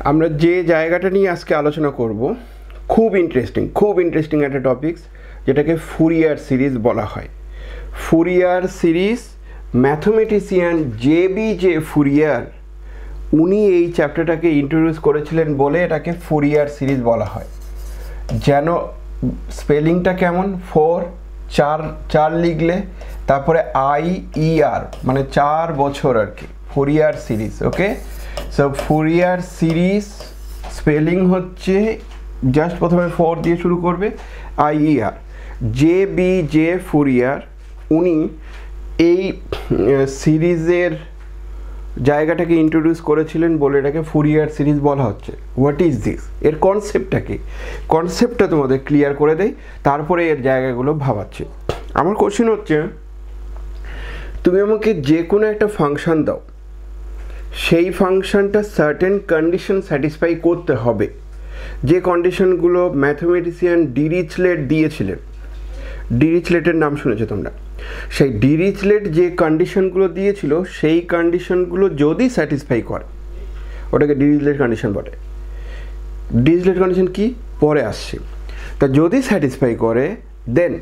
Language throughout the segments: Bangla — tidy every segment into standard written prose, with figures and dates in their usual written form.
আমরা যে জায়গাটা নিয়ে আজকে আলোচনা করব খুব ইন্টারেস্টিং একটা টপিকস, যেটাকে ফুরিয়ার সিরিজ বলা হয়। Fourier series mathematician J Fourier উনি এই চ্যাপ্টারটাকে ইন্ট্রোডিউস করেছিলেন বলে এটাকে ফুরিয়ার সিরিজ বলা হয়। যেন স্পেলিংটা কেমন, চার লিখলে তারপরে IER মানে 4 বছর আর কি, ফুরিয়ার সিরিজ। ওকে, সো ফুরিয়ার সিরিজ স্পেলিং হচ্ছে জাস্ট প্রথমে 4 দিয়ে শুরু করবে, IER। জে ফুরিয়ার উনি এই সিরিজের জায়গাটাকে ইন্ট্রোডিউস করেছিলেন বলে এটাকে ফুরিয়ার সিরিজ বলা হচ্ছে। হোয়াট ইজ দিস, এর কনসেপ্টটা কি, কনসেপ্টটা তোমাদের ক্লিয়ার করে দেয়, তারপরে এর জায়গাগুলো ভাবাচ্ছে। আমার কোশ্চেন হচ্ছে, তুমি আমাকে যে কোনো একটা ফাংশন দাও, সেই ফাংশনটা সার্টেন কন্ডিশন স্যাটিসফাই করতে হবে। যে কন্ডিশনগুলো ম্যাথমেটিশিয়ান ডিরিচলেট দিয়েছিলেন, ডিরিচলেটের নাম শুনেছো তোমরা, সেই ডিরিচলেট যে কন্ডিশনগুলো দিয়েছিল সেই কন্ডিশনগুলো যদি স্যাটিসফাই করে ওটাকে ডিরিচলেট কন্ডিশন বলে। ডিরিচলেট কন্ডিশন কি পরে আসছে, তা যদি স্যাটিসফাই করে দেন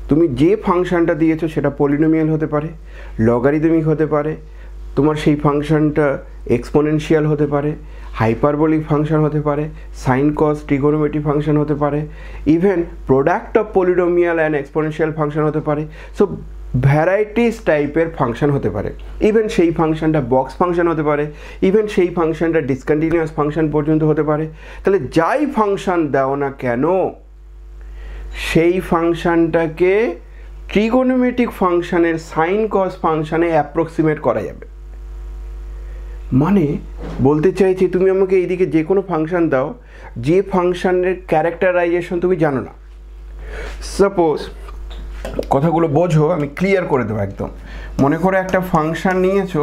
তুমি যে ফাংশনটা দিয়েছো সেটা পলিনোমিয়াল হতে পারে, লগারিদমিক হতে পারে, তোমার সেই ফাংশনটা এক্সপোনেনশিয়াল হতে পারে, হাইপারবোলিক ফাংশন হতে পারে, সাইন কস ট্রিগোনোমেট্রিক ফাংশন হতে পারে, even product of polynomial and exponential function হতে পারে। সো ভ্যারাইটিস টাইপের ফাংশন হতে পারে। ইভেন সেই ফাংশনটা বক্স ফাংশন হতে পারে, ইভেন সেই ফাংশনটা ডিসকন্টিনিউয়াস ফাংশন পর্যন্ত হতে পারে। তাহলে যাই ফাংশন দাও না কেন, সেই ফাংশনটাকে ট্রিগোনোমেট্রিক ফাংশনের সাইন কস ফাংশনে অ্যাপ্রক্সিমেট করা যাবে। মানে বলতে চাইছি, তুমি আমাকে এইদিকে যে কোনো ফাংশন দাও, যে ফাংশনের ক্যারেক্টারাইজেশন তুমি জানো না, সাপোজ কথাগুলো বোঝো, আমি ক্লিয়ার করে দেবো একদম। মনে করো একটা ফাংশন নিয়েছো,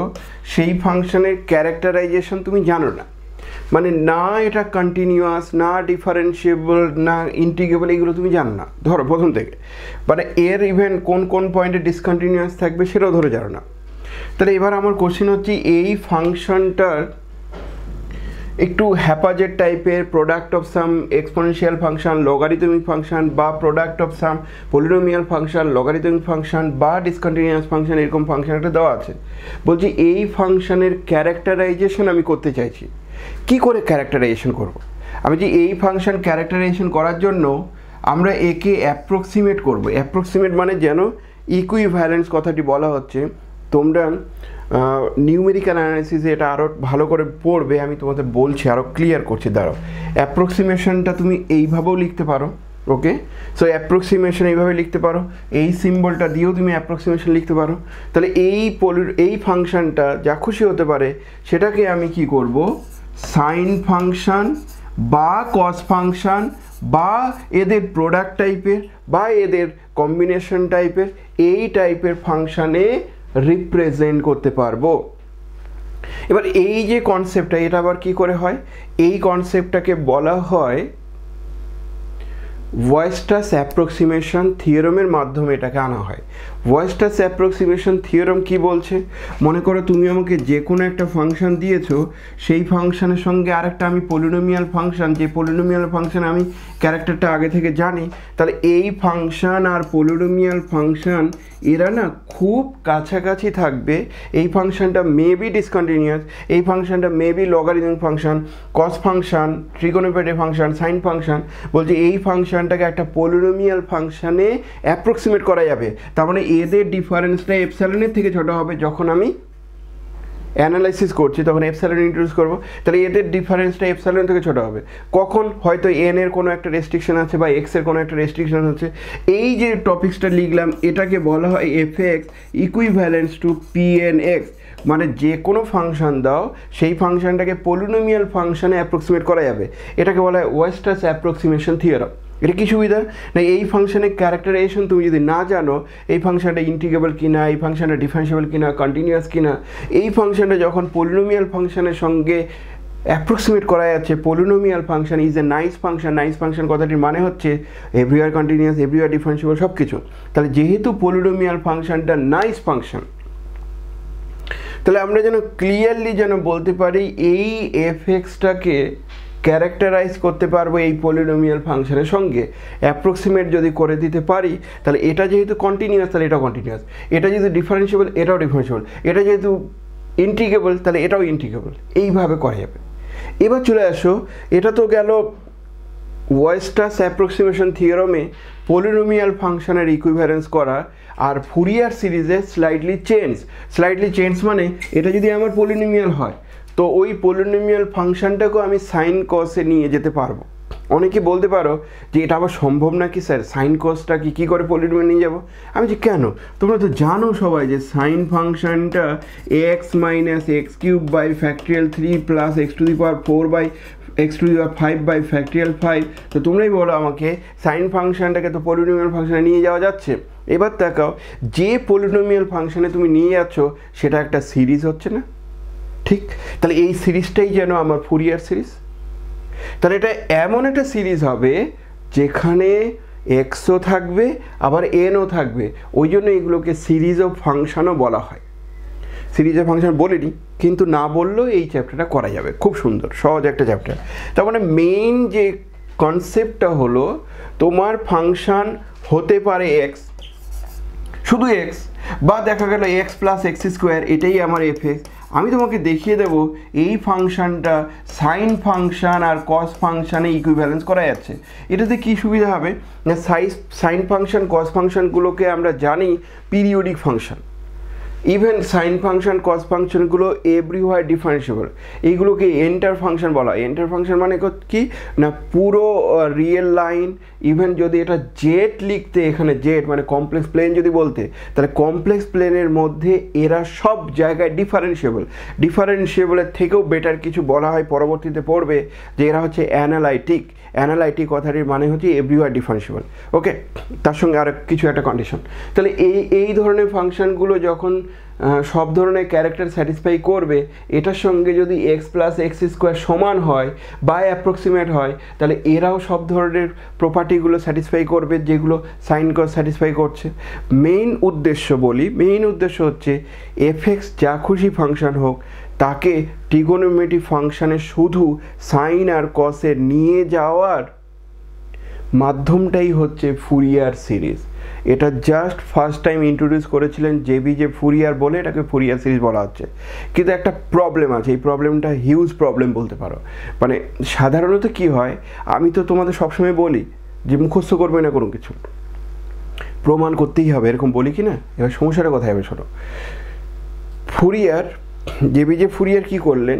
সেই ফাংশনের ক্যারেক্টারাইজেশন তুমি জানো না, মানে না এটা কন্টিনিউয়াস, না ডিফারেন্সিয়েবল, না ইন্টিগ্রেবল, এগুলো তুমি জানো না ধরো প্রথম থেকে। মানে এর ইভেন কোন কোন পয়েন্টে ডিসকন্টিনিউয়াস থাকবে সেটাও ধরে জানো না। তাহলে এবার আমার কোশ্চেন হচ্ছে, এই ফাংশনটার একটু হ্যাপাজেট টাইপের product of some exponential function, logarithmic function, বা product of some polynomial function, logarithmic function, বা ডিসকন্টিনিউয়াস ফাংশন, এরকম ফাংশন একটা দেওয়া আছে। বলছি এই ফাংশনের ক্যারেক্টারাইজেশন আমি করতে চাইছি। কি করে ক্যারেক্টারাইজেশন করব? আমি যে এই ফাংশন ক্যারেক্টারাইজেশন করার জন্য আমরা একে অ্যাপ্রক্সিমেট করব। অ্যাপ্রক্সিমেট মানে যেন ইকুইভ্যালেন্স কথাটি বলা হচ্ছে। তোমরা নিউমেরিক্যাল অ্যানালাইসিসে এটা আরও ভালো করে পড়বে, আমি তোমাদের বলছি, আরও ক্লিয়ার করছি। দাঁড়াও, অ্যাপ্রক্সিমেশনটা তুমি এইভাবেও লিখতে পারো। ওকে, সো অ্যাপ্রক্সিমেশন এইভাবে লিখতে পারো, এই সিম্বলটা দিয়েও তুমি অ্যাপ্রক্সিমেশন লিখতে পারো। তাহলে এই ফাংশনটা যা খুশি হতে পারে সেটাকে আমি কি করব, সাইন ফাংশন বা কস ফাংশন বা এদের প্রোডাক্ট টাইপের বা এদের কম্বিনেশন টাইপের, এই টাইপের ফাংশানে রিপ্রেজেন্ট করতে পারবো। এবার এই যে কনসেপ্টটা, এটা আবার কি করে হয়, এই কনসেপ্টটাকে বলা হয় ওয়েস্টার্স অ্যাপ্রক্সিমেশন থিওরেমের মাধ্যমে এটাকে আনা হয়। ওয়েস্টার্স অ্যাপ্রক্সিমেশন থিওরেম কি বলছে, মনে করো তুমি আমাকে যে কোনো একটা ফাংশন দিয়েছো, সেই ফাংশনের সঙ্গে আরেকটা আমি পলিনোমিয়াল ফাংশন, যে পলিনোমিয়াল ফাংশন আমি ক্যারেক্টারটা আগে থেকে জানি, তাহলে এই ফাংশন আর পলিনোমিয়াল ফাংশন এরা না খুব কাছাকাছি থাকবে। এই ফাংশনটা মেবি ডিসকন্টিনিউয়াস, এই ফাংশনটা maybe logarithmic function, cos function, trigonometric function, sine function. বলছে এই ফাংশনটাকে একটা পলিনোমিয়াল ফাংশনে অ্যাপ্রক্সিমেট করা যাবে। তার মানে এদের ডিফারেন্সটা এপসাইলনের থেকে ছোটো হবে। যখন আমি অ্যানালাইসিস করছি তখন এপসাইলন ইন্ট্রোডিউস করবো, তাহলে এদের ডিফারেন্সটা এপসাইলন থেকে ছোটো হবে। কখন, হয়তো এন এর কোনো একটা রেস্ট্রিকশন আছে বা এক্স এর কোনো একটা রেস্ট্রিকশন আছে। এই যে টপিক্সটা লিখলাম এটাকে বলা হয় এফ(x) ইকুইভ্যালেন্স টু pn(x), মানে যে কোনো ফাংশন দাও সেই ফাংশনটাকে পলিনোমিয়াল ফাংশনে অ্যাপ্রক্সিমেট করা যাবে। এটাকে বলা হয় ওয়েস্টার্স অ্যাপ্রক্সিমেশন থিওরেম। এটা কি সুবিধা না, এই ফাংশনের ক্যারেক্টারাইজেশন তুমি যদি না জানো, এই ফাংশনটা ইন্টিগ্রেবল কিনা, এই ফাংশনটা ডিফারেন্সিয়েবল কিনা, কন্টিনিউয়াস কিনা, এই ফাংশনটা যখন পলিনোমিয়াল ফাংশনের সঙ্গে অ্যাপ্রক্সিমেট করা যাচ্ছে, polynomial function is a nice function. Nice function কথাটির মানে হচ্ছে এভরিওয়ার কন্টিনিউয়াস, এভরিওয়ার ডিফারেন্সিয়েবল, সব কিছু। তাহলে যেহেতু পলিনোমিয়াল ফাংশনটা নাইস ফাংশন, তাহলে আমরা যেন ক্লিয়ারলি যেন বলতে পারি এই এফএক্সটাকে ক্যারেক্টারাইজ করতে পারবো এই পলিনোমিয়াল ফাংশনের সঙ্গে অ্যাপ্রক্সিমেট যদি করে দিতে পারি, তাহলে এটা যেহেতু কন্টিনিউয়াস তাহলে এটাও কন্টিনিউয়াস, এটা যেহেতু ডিফারেন্সিয়েবল এটাও ডিফারেন্সিয়েবল, এটা যেহেতু ইন্টিগ্রেবল তাহলে এটাও ইন্টিগ্রেবল, এইভাবে করা যাবে। এবার চলে আসো, এটা তো গেল ওয়েস্টার্স অ্যাপ্রক্সিমেশন থিওরামে পলিনোমিয়াল ফাংশনের ইকুইভ্যালেন্স করা, আর ফুরিয়ার সিরিজে স্লাইটলি চেঞ্জ মানে এটা যদি আমার পলিনোমিয়াল হয় তো ওই পলিনোমিয়াল ফাংশনটাকেও আমি সাইন কসে নিয়ে যেতে পারবো। অনেকে বলতে পারো যে এটা আবার সম্ভব নাকি স্যার, সাইন কসটা কি করে পলিনোমিয়াল নিয়ে যাবো? আমি যে কেন, তোমরা তো জানো সবাই যে সাইন ফাংশনটা x minus x cube by factorial 3 plus x to the power 4 by x to the power 5 by factorial 5। তো তোমরাই বলো আমাকে সাইন ফাংশনটাকে তো পলিনোমিয়াল ফাংশনে নিয়ে যাওয়া যাচ্ছে। এবার দেখাও যে পলিনোমিয়াল ফাংশনে তুমি নিয়ে যাচ্ছ সেটা একটা সিরিজ হচ্ছে না, ঠিক? তাহলে এই সিরিজটাই যেন আমার ফুরিয়ার সিরিজ। তাহলে এটা এমন একটা সিরিজ হবে যেখানে এক্সও থাকবে আবার এনও থাকবে, ওই জন্য এগুলোকে সিরিজ অফ ফাংশনও বলা হয়। সিরিজ অফ ফাংশন বলিনি, কিন্তু না বললেও এই চ্যাপ্টারটা করা যাবে, খুব সুন্দর সহজ একটা চ্যাপ্টার। তার মানে মেইন যে কনসেপ্টটা হলো তোমার ফাংশন হতে পারে এক্স, শুধু এক্স, বা দেখা গেল এক্স প্লাস এক্স স্কোয়ার, এটাই আমার এফএক্স। আমি তোমাকে দেখিয়ে দেব এই ফাংশনটা সাইন ফাংশন আর কস ফাংশানে ইকুইভ্যালেন্স করা যাচ্ছে। এটাতে কি সুবিধা হবে না, সাইন ফাংশন কস ফাংশনগুলোকে আমরা জানি periodic function, even sine function cos ফাংশনগুলো এভরিওয়ার ডিফারেন্সিয়েবল, এইগুলোকে এন্টার ফাংশন বলা হয়। এন্টার ফাংশন মানে কি না পুরো রিয়েল লাইন, ইভেন যদি এটা জেড লিখতে, এখানে জেড মানে কমপ্লেক্স প্লেন যদি বলতে, তাহলে কমপ্লেক্স প্লেনের মধ্যে এরা সব জায়গায় ডিফারেন্সিয়েবলের থেকেও বেটার কিছু বলা হয়, পরবর্তীতে পড়বে যে এরা হচ্ছে অ্যানালাইটিক কথাটির মানে হচ্ছে এভরিওয়ার ডিফারেন্সিয়েবল। ওকে, তার সঙ্গে আর কিছু একটা কন্ডিশন। তাহলে এই ধরনের ফাংশনগুলো যখন সব ধরনের ক্যারেক্টার স্যাটিসফাই করবে, এটার সঙ্গে যদি এক্স প্লাস এক্স স্কোয়ার সমান হয় বা অ্যাপ্রক্সিমেট হয়, তাহলে এরাও সব ধরনের প্রপার্টিগুলো স্যাটিসফাই করবে যেগুলো সাইন কস স্যাটিসফাই করছে। মেইন উদ্দেশ্য হচ্ছে এফএক্স যা খুশি ফাংশন হোক তাকে ট্রিগোনোমেট্রিক ফাংশনে শুধু সাইন আর কসে নিয়ে যাওয়ার মাধ্যমটাই হচ্ছে ফুরিয়ার সিরিজ। এটা জাস্ট ফার্স্ট টাইম ইন্ট্রোডিউস করেছিলেন জে ফুরিয়ার বলে, এটাকে ফুরিয়ার সিরিজ বলা হচ্ছে। কিন্তু একটা প্রবলেম আছে, এই প্রবলেমটা হিউজ প্রবলেম বলতে পারো। মানে সাধারণত কি হয়, আমি তো তোমাদের সবসময় বলি যে মুখস্থ করবে না কোনো কিছু, প্রমাণ করতেই হবে, এরকম বলি কি না? এবার সমস্যাটা কোথায় হবে শোনো। জে ফুরিয়ার কি করলেন,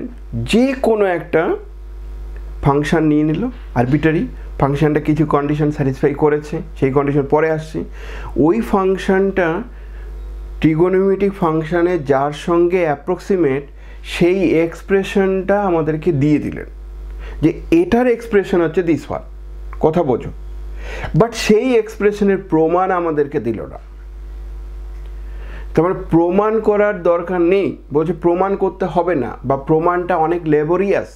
যে কোনো একটা ফাংশন নিয়ে নিল আরবিটারি, ফাংশনটা কিছু কন্ডিশন স্যাটিসফাই করেছে, সেই কন্ডিশন পরে আসছে, ওই ফাংশনটা ট্রিগোনোমেট্রিক ফাংশনে যার সঙ্গে অ্যাপ্রক্সিমেট সেই এক্সপ্রেশনটা আমাদেরকে দিয়ে দিলেন যে এটার এক্সপ্রেশন হচ্ছে দিস ওয়ান, কথা বোঝো। বাট সেই এক্সপ্রেশনের প্রমাণ আমাদেরকে দিল না। তার মানে প্রমাণ করার দরকার নেই, বলছে প্রমাণ করতে হবে না, বা প্রমাণটা অনেক লেবোরিয়াস,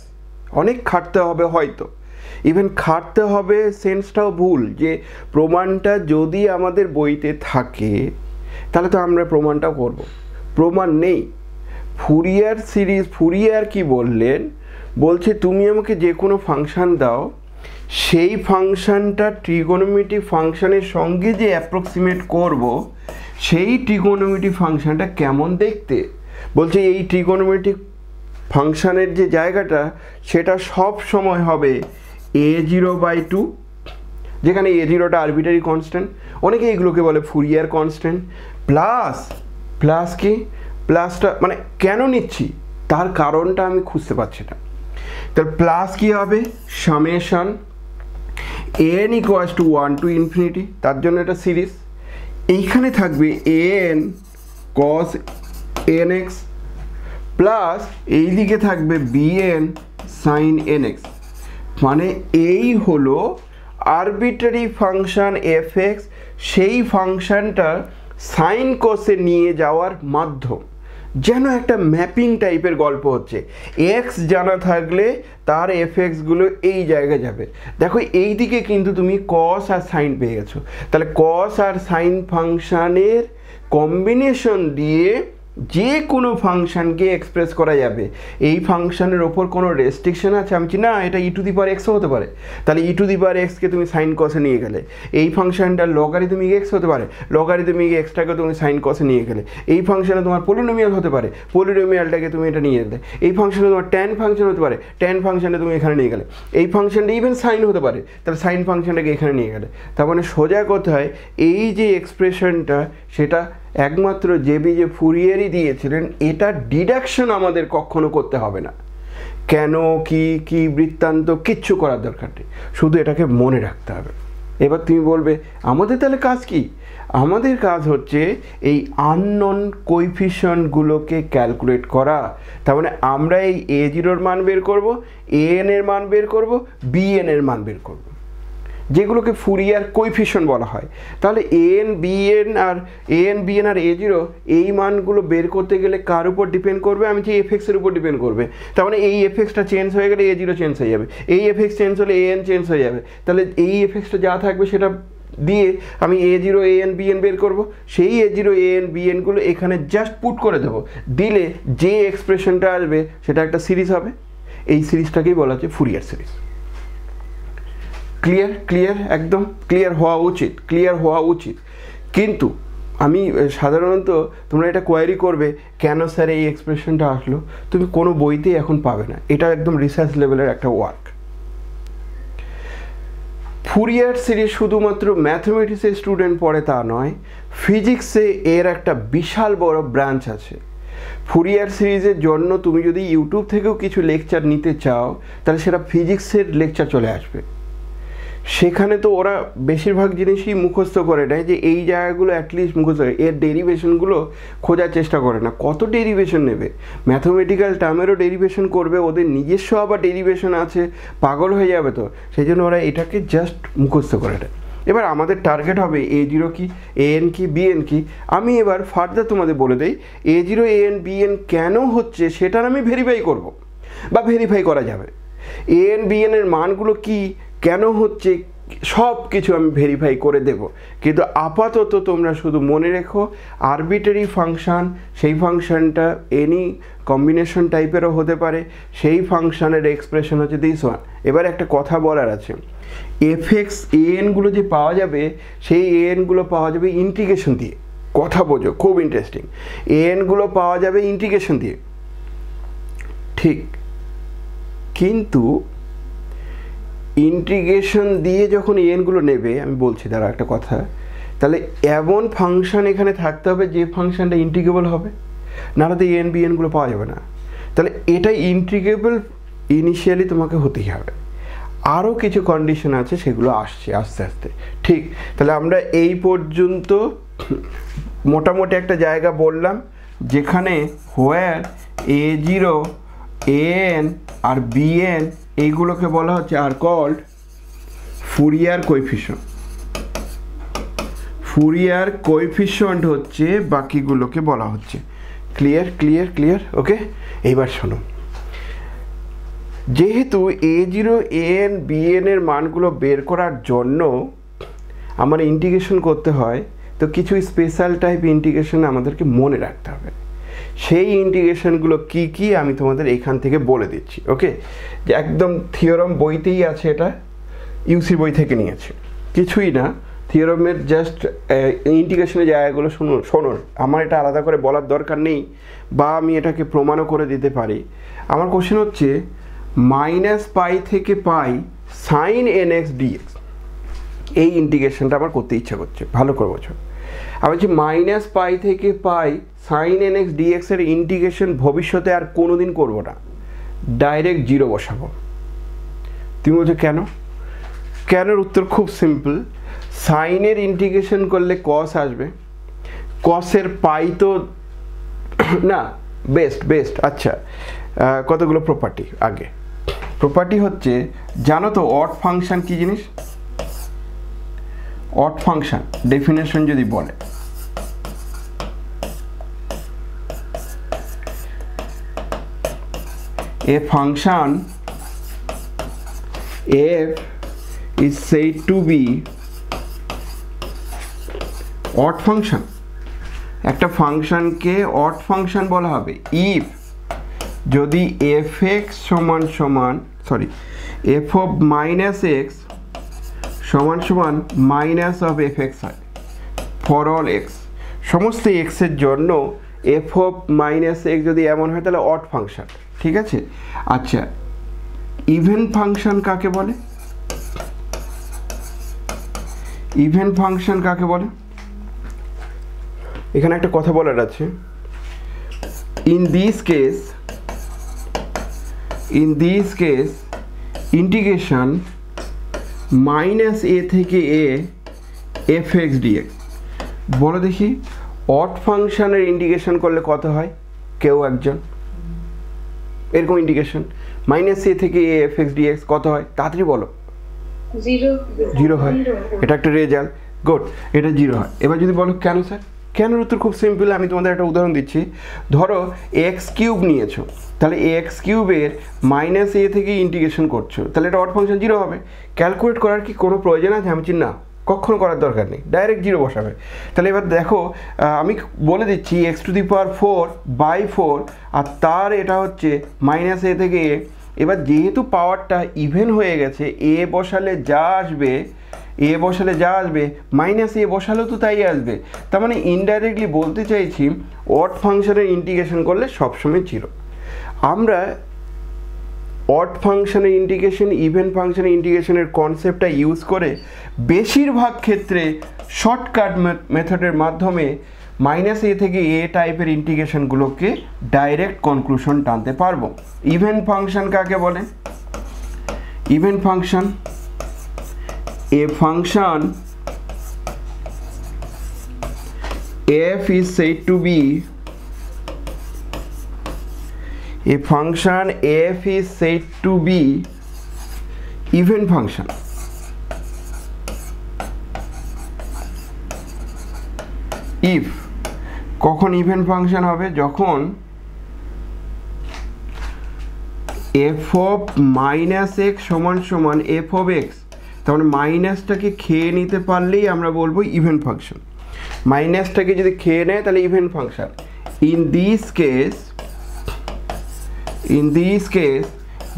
অনেক খাটতে হবে হয়তো, ইভেন খাটতে হবে সেন্সটাও ভুল, যে প্রমাণটা যদি আমাদের বইতে থাকে তাহলে তো আমরা প্রমাণটাও করব। প্রমাণ নেই। ফুরিয়ার কি বললেন, বলছে তুমি আমাকে যে কোনো ফাংশন দাও, সেই ফাংশনটা ট্রিগোনোমেট্রিক ফাংশনের সঙ্গে যে অ্যাপ্রক্সিমেট করব, সেই ট্রিগোনোমেট্রিক ফাংশনটা কেমন দেখতে। বলছে এই ট্রিগোনোমেট্রিক ফাংশনের যে জায়গাটা সেটা সব সময় হবে a0/2, যেখানে a0টা আরবিটারি কনস্ট্যান্ট, অনেকে এগুলোকে বলে ফুরিয়ার কনস্ট্যান্ট, প্লাস কি প্লাসটা মানে কেন নিচ্ছি তার কারণটা আমি খুঁজতে পারছি না। তার প্লাস কি হবে, সামেশন n = 1 to infinity, তার জন্য এটা সিরিজ। এইখানে থাকবে an cos nx প্লাস এই দিকে থাকবে bn sin nx, মানে এই হলো আরবিটারি ফাংশন fx, সেই ফাংশনটা সাইন কসে নিয়ে যাওয়ার মাধ্যম। যেন একটা ম্যাপিং টাইপের গল্প হচ্ছে, এক্স জানা থাকলে তার এফএক্সগুলো এই জায়গায় যাবে। দেখো এই দিকে কিন্তু তুমি কস আর সাইন পেয়ে গেছো, তাহলে কস আর সাইন ফাংশানের কম্বিনেশন দিয়ে যে কোনো ফাংশানকে এক্সপ্রেস করা যাবে। এই ফাংশানের ওপর কোনো রেস্ট্রিকশন আছে? আমি না, এটা ই টু দি পাওয়ার এক্সও হতে পারে। তাহলে ই টু দি পাওয়ার এক্সকে তুমি সাইন কসে নিয়ে গেলে, এই ফাংশনটার লগারিদমিক এক্স হতে পারে, লগারিদমিক এক্সটাকে তুমি সাইন কসে নিয়ে গেলে, এই ফাংশনে তোমার পলিনোমিয়াল হতে পারে, পলিনোমিয়ালটাকে তুমি এটা নিয়ে গেলে, এই ফাংশনে তোমার ট্যান ফাংশন হতে পারে, ট্যান ফাংশনটা তুমি এখানে নিয়ে গেলে, এই ফাংশনটা ইভেন সাইন হতে পারে, তাহলে সাইন ফাংশনটাকে এখানে নিয়ে গেলে। তার মানে সোজা কথায় এই যে এক্সপ্রেশনটা সেটা একমাত্র জেবিজে ফুরিয়ারই দিয়েছিলেন। এটা ডিডাকশন আমাদের কখনো করতে হবে না, কেন কি বৃত্তান্ত কিচ্ছু করার দরকার নেই, শুধু এটাকে মনে রাখতে হবে। এবার তুমি বলবে আমাদের তাহলে কাজ কি? আমাদের কাজ হচ্ছে এই আননোন কোএফিশিয়েন্টগুলোকে ক্যালকুলেট করা। তার মানে আমরা এই a0 এর মান বের করব, an এর মান বের করব, bn এর মান বের করব, যেগুলোকে ফুরিয়ার কোএফিশিয়েন্ট বলা হয়। তাহলে an bn আর a0 এই মানগুলো বের করতে গেলে কার উপর ডিপেন্ড করবে? আমি যে এফএক্স এর উপর ডিপেন্ড করবে। তার মানে এই এফএক্সটা চেঞ্জ হয়ে গেলে a0 চেঞ্জ হয়ে যাবে, এই এফএক্স চেঞ্জ হলে an চেঞ্জ হয়ে যাবে। তাহলে এই এফএক্সটা যা থাকবে সেটা দিয়ে আমি a0 an bn বের করব, সেই a0 an bn গুলো এখানে জাস্ট পুট করে দেবো, দিলে যে এক্সপ্রেশনটা আসবে সেটা একটা সিরিজ হবে। এই সিরিজটাকেই বলা হচ্ছে ফুরিয়ার সিরিজ। ক্লিয়ার একদম ক্লিয়ার হওয়া উচিত। কিন্তু আমি সাধারণত তোমরা এটা কোয়ারি করবে কেন স্যার এই এক্সপ্রেশনটা আসলো, তুমি কোনো বইতেই এখন পাবে না, এটা একদম রিসার্চ লেভেলের একটা ওয়ার্ক। ফুরিয়ার সিরিজ শুধুমাত্র ম্যাথমেটিক্সের স্টুডেন্ট পড়ে তা নয়, ফিজিক্সে এর একটা বিশাল বড় ব্রাঞ্চ আছে। ফুরিয়ার সিরিজের জন্য তুমি যদি ইউটিউব থেকেও কিছু লেকচার নিতে চাও তাহলে সেটা ফিজিক্সের লেকচার চলে আসবে। সেখানে তো ওরা বেশিরভাগ জিনিসই মুখস্থ করে নেয়, যে এই জায়গাগুলো অ্যাটলিস্ট মুখস্থ করে, এর ডেরিভেশনগুলো খোঁজার চেষ্টা করে না। কত ডেরিভেশন নেবে? ম্যাথমেটিক্যাল টার্মেরও ডেরিভেশন করবে, ওদের নিজস্ব আবার ডেরিভেশন আছে, পাগল হয়ে যাবে তো। সেই জন্য ওরা এটাকে জাস্ট মুখস্থ করে নেয়। এবার আমাদের টার্গেট হবে a0 কি, an কি, bn কি। আমি এবার ফার্দার তোমাদের বলে দেই a0 an bn কেন হচ্ছে সেটার আমি ভেরিফাই করব, বা ভেরিফাই করা যাবে। an bn এর মানগুলো কি, কেন হচ্ছে, সব কিছু আমি ভেরিফাই করে দেব। কিন্তু আপাতত তোমরা শুধু মনে রেখো আরবিটারি ফাংশান, সেই ফাংশানটা এনি কম্বিনেশন টাইপেরও হতে পারে, সেই ফাংশানের এক্সপ্রেশন হচ্ছে দিস ওয়ান। এবার একটা কথা বলার আছে, এফএক্স এএনগুলো যে পাওয়া যাবে সেই এএনগুলো পাওয়া যাবে ইন্টিগ্রেশন দিয়ে। কথা বোঝো, খুব ইন্টারেস্টিং। এএনগুলো পাওয়া যাবে ইন্টিগ্রেশন দিয়ে, ঠিক। কিন্তু ইন্টিগ্রেশন দিয়ে যখন এনগুলো নেবে, আমি বলছি তারা একটা কথা, তাহলে এমন ফাংশান এখানে থাকতে হবে যে ফাংশানটা ইন্টিগ্রেবল হবে, নাহলে তো এন বিএনগুলো পাওয়া যাবে না। তাহলে এটা ইন্টিগ্রেবল ইনিশিয়ালি তোমাকে হতেই হবে। আরও কিছু কন্ডিশন আছে, সেগুলো আসছে আস্তে আস্তে, ঠিক। তাহলে আমরা এই পর্যন্ত মোটামুটি একটা জায়গা বললাম যেখানে হোয়ার a0 an আর bn এইগুলোকে বলা হচ্ছে আর called Fourier coefficient. Fourier coefficient হচ্ছে বাকিগুলোকে বলা হচ্ছে। Clear okay. এইবার শোনো, যেহেতু a0 an bn এর মানগুলো বের করার জন্য আমার ইন্টিগ্রেশন করতে হয়, তো কিছু স্পেশাল টাইপ ইন্টিগ্রেশন আমাদেরকে মনে রাখতে হবে। সেই ইন্টিগ্রেশনগুলো কি আমি তোমাদের এখান থেকে বলে দিচ্ছি, ওকে। যে একদম থিওরাম বইতেই আছে, এটা ইউসি বই থেকে নিয়েছে, কিছুই না। থিওরামের জাস্ট ইন্টিগ্রেশনের জায়গাগুলো শোনো, আমার এটা আলাদা করে বলার দরকার নেই, বা আমি এটাকে প্রমাণও করে দিতে পারি। আমার কোশ্চেন হচ্ছে -π থেকে π sin nx dx, এই ইন্টিগ্রেশনটা আমার করতে ইচ্ছা করছে, ভালো করে বোঝো। আমি বলছি -π থেকে π sin nx dx এর ইন্টিগ্রেশন ভবিষ্যতে আর কোনোদিন করব না, ডাইরেক্ট 0 বসাবো। তুমি বলছো কেন? কেনের উত্তর খুব সিম্পল। সাইনের ইন্টিগ্রেশন করলে কস আসবে, কসের পাই তো না, বেস্ট। আচ্ছা, কতগুলো প্রপার্টি আগে। প্রপার্টি হচ্ছে, জানো তো অড ফাংশন কি জিনিস? অড ফাংশন ডেফিনেশন যদি বলে, a function f is said to be odd function, একটা ফাংশনকে অড ফাংশন বলা হবে ইফ যদি এফ এক্স সমান সমান sorry F of minus x সমান সমান মাইনাস অফ এফ এক্স হয় ফর অল এক্স, সমস্ত এক্সের জন্য এফ অফ মাইনাস এক্স যদি এমন হয় তাহলে অড ফাংশন, ঠিক আছে। আচ্ছা, ইভেন ফাংশন কাকে বলে? ইভেন ফাংশন কাকে বলে? এখানে একটা কথা বলার আছে। In this case integration minus a থেকে এ এফ এক্স ডিএক্স। বলো দেখি অড ফাংশনের ইন্টিগ্রেশন করলে কত হয়? কেউ একজন এরকম ইন্টিগ্রেশন মাইনাস এ থেকে এ এফ এক্স ডিএক্স কত হয়? তাড়াতাড়ি বলো। জিরো হয়। এটা একটা রেজাল্ট, গুড, এটা জিরো হয়। এবার যদি বলো কেন স্যার? কেন উত্তর খুব সিম্পল, আমি তোমাদের একটা উদাহরণ দিচ্ছি। ধরো এক্স কিউব নিয়েছো, তাহলে এক্স কিউবের মাইনাস এ থেকে ইন্টিগ্রেশন করছো, তাহলে এটা অড ফাংশন জিরো হবে। ক্যালকুলেট করার কি কোনো প্রয়োজন আছে? আমি না, কখনো করার দরকার নেই, ডাইরেক্ট জিরো বসাবে। তাহলে এবার দেখো, আমি বলে দিচ্ছি এক্স টু দি পাওয়ার 4/4 আর তার এটা হচ্ছে মাইনাস এ থেকে এ। এবার যেহেতু পাওয়ারটা ইভেন হয়ে গেছে, এ বসালে যা আসবে মাইনাস এ বসালেও তো তাই আসবে। তার মানে ইনডাইরেক্টলি বলতে চাইছি অড ফাংশনের ইন্টিগ্রেশন করলে সবসময় জিরো। আমরা অড ফাংশনের ইন্টিগ্রেশন ইভেন ফাংশনের ইন্টিগ্রেশনের কনসেপ্টটা ইউজ করে বেশিরভাগ ক্ষেত্রে শর্টকাট মেথডের মাধ্যমে মাইনাস এ থেকে এ টাইপের ইন্টিগ্রেশনগুলোকে ডাইরেক্ট কনক্লুশন টানতে পারবো। ইভেন ফাংশন কাকে বলে? Even function, a function f is said to be even function. if কখন ইভেন ফাংশন হবে? যখন f of minus x সমান সমান f of x, তার মানে মাইনাসটাকে খেয়ে নিতে পারলেই আমরা বলবো ইভেন ফাংশন। মাইনাসটাকে যদি খেয়ে নেয় তাহলে even function. In this case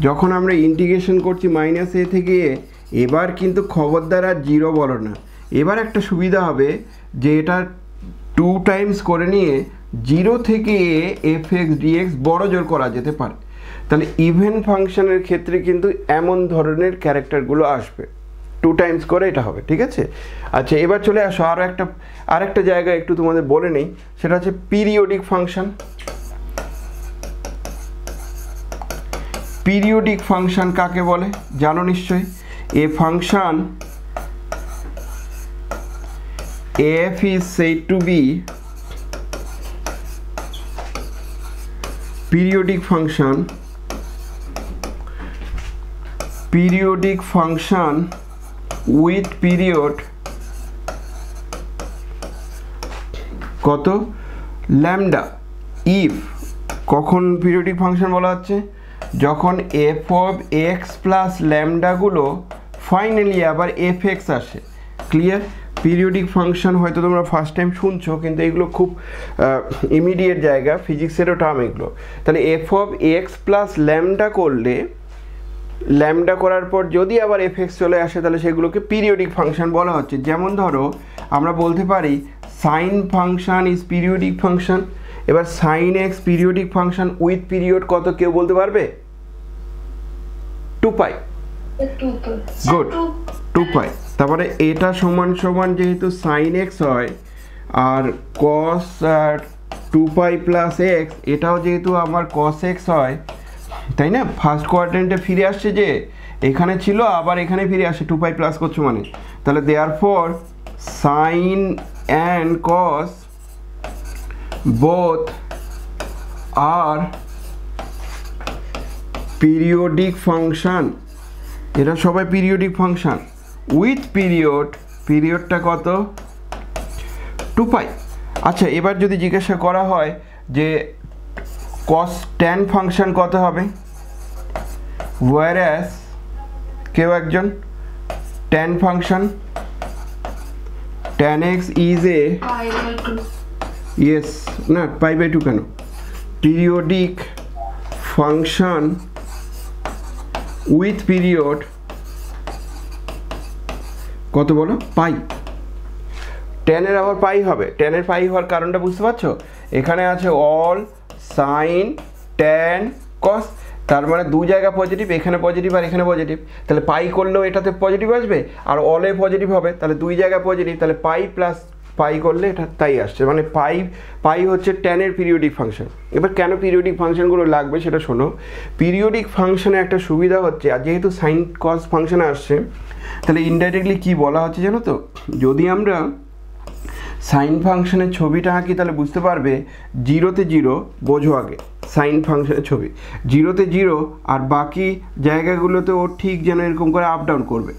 যখন আমরা ইন্টিগ্রেশন করছি মাইনাস এ থেকে এ, এবার কিন্তু খবরদার আর জিরো বলো না। এবার একটা সুবিধা হবে যে এটা 2 টাইমস করে নিয়ে 0 থেকে এ এফ এক্স ডিএক্স বড় জোর করা যেতে পারে। তাহলে ইভেন ফাংশনের ক্ষেত্রে কিন্তু এমন ধরনের ক্যারেক্টারগুলো আসবে, 2 টাইমস করে এটা হবে, ঠিক আছে। আচ্ছা, এবার চলে আসো আরেকটা জায়গায় একটু তোমাদের বলে নেই, সেটা হচ্ছে পিরিয়ডিক ফাংশন। পিরিয়ডিক ফাংশন কাকে বলে জানো নিশ্চয়ই। এ function f is said to be periodic function with period কত? ল্যামডা। ইফ কখন পিরিয়ডিক ফাংশন বলা হচ্ছে? যখন এফ অফ এক্স প্লাস ল্যামডাগুলো ফাইনালি আবার এফ এক্স আসে। ক্লিয়ার? পিরিয়ডিক ফাংশন হয়তো তোমরা ফার্স্ট টাইম শুনছো, কিন্তু এগুলো খুব ইমিডিয়েট জায়গা, ফিজিক্সেরও টার্ম এগুলো। তাহলে F of x plus lambda করলে, ল্যামডা করার পর যদি আবার এফ এক্স চলে আসে, তাহলে সেগুলোকে পিরিয়ডিক ফাংশন বলা হচ্ছে। যেমন ধরো আমরা বলতে পারি sine function is periodic function. এবার sine x periodic function with period কত কেউ বলতে পারবে? 2π। গুড, 2π। তারপরে এটা সমান সমান যেহেতু সাইন এক্স হয় আর কস 2π প্লাস এক্স, এটাও যেহেতু আমার কস এক্স হয়, তাই না? ফার্স্ট কোয়াড্রেন্টে ফিরে আসছে, যে এখানে ছিল আবার এখানে ফিরে আসে, 2π প্লাস করছো মানে। তাহলে therefore sine and cos both are periodic function. এরা সবাই পিরিয়ডিক ফাংশন উইথ পিরিয়ডটা কত? 2π। আচ্ছা, এবার যদি জিজ্ঞাসা করা হয় যে cos tan ফাংশন কত হবে, whereas কেউ একজন tan function tan x is a yes, না পাই বাই টু কেন, পিরিয়ডিক ফাংশন উইথ পিরিয়ড কত বলো, পাই। টেনের আবার পাই হবে, টেনের পাই হওয়ার কারণটা বুঝতে পারছো, এখানে আছে অল সাইন ট্যান কস, তার মানে দু জায়গা পজিটিভ, এখানে পজিটিভ আর এখানে পজিটিভ, তাহলে পাই করলেও এটাতে পজিটিভ আসবে আর অলে পজিটিভ হবে, তাহলে দুই জায়গায় পজিটিভ, তাহলে পাই প্লাস পাই করলে এটা তাই আসছে, মানে পাই হচ্ছে ট্যানের পিরিয়ডিক ফাংশন। এবার কেন পিরিয়ডিক ফাংশনগুলো লাগবে সেটা শোনো। পিরিয়ডিক ফাংশনে একটা সুবিধা হচ্ছে, আর যেহেতু সাইন কস ফাংশনে আসছে তাহলে ইনডাইরেক্টলি কি বলা হচ্ছে জানো তো, যদি আমরা সাইন ফাংশনের ছবিটা আঁকি তাহলে বুঝতে পারবে 0-তে 0 বোঝো আগে, সাইন ফাংশনের ছবি 0-তে 0 আর বাকি জায়গাগুলোতে ও ঠিক যেন এরকম করে আপ ডাউন করবে।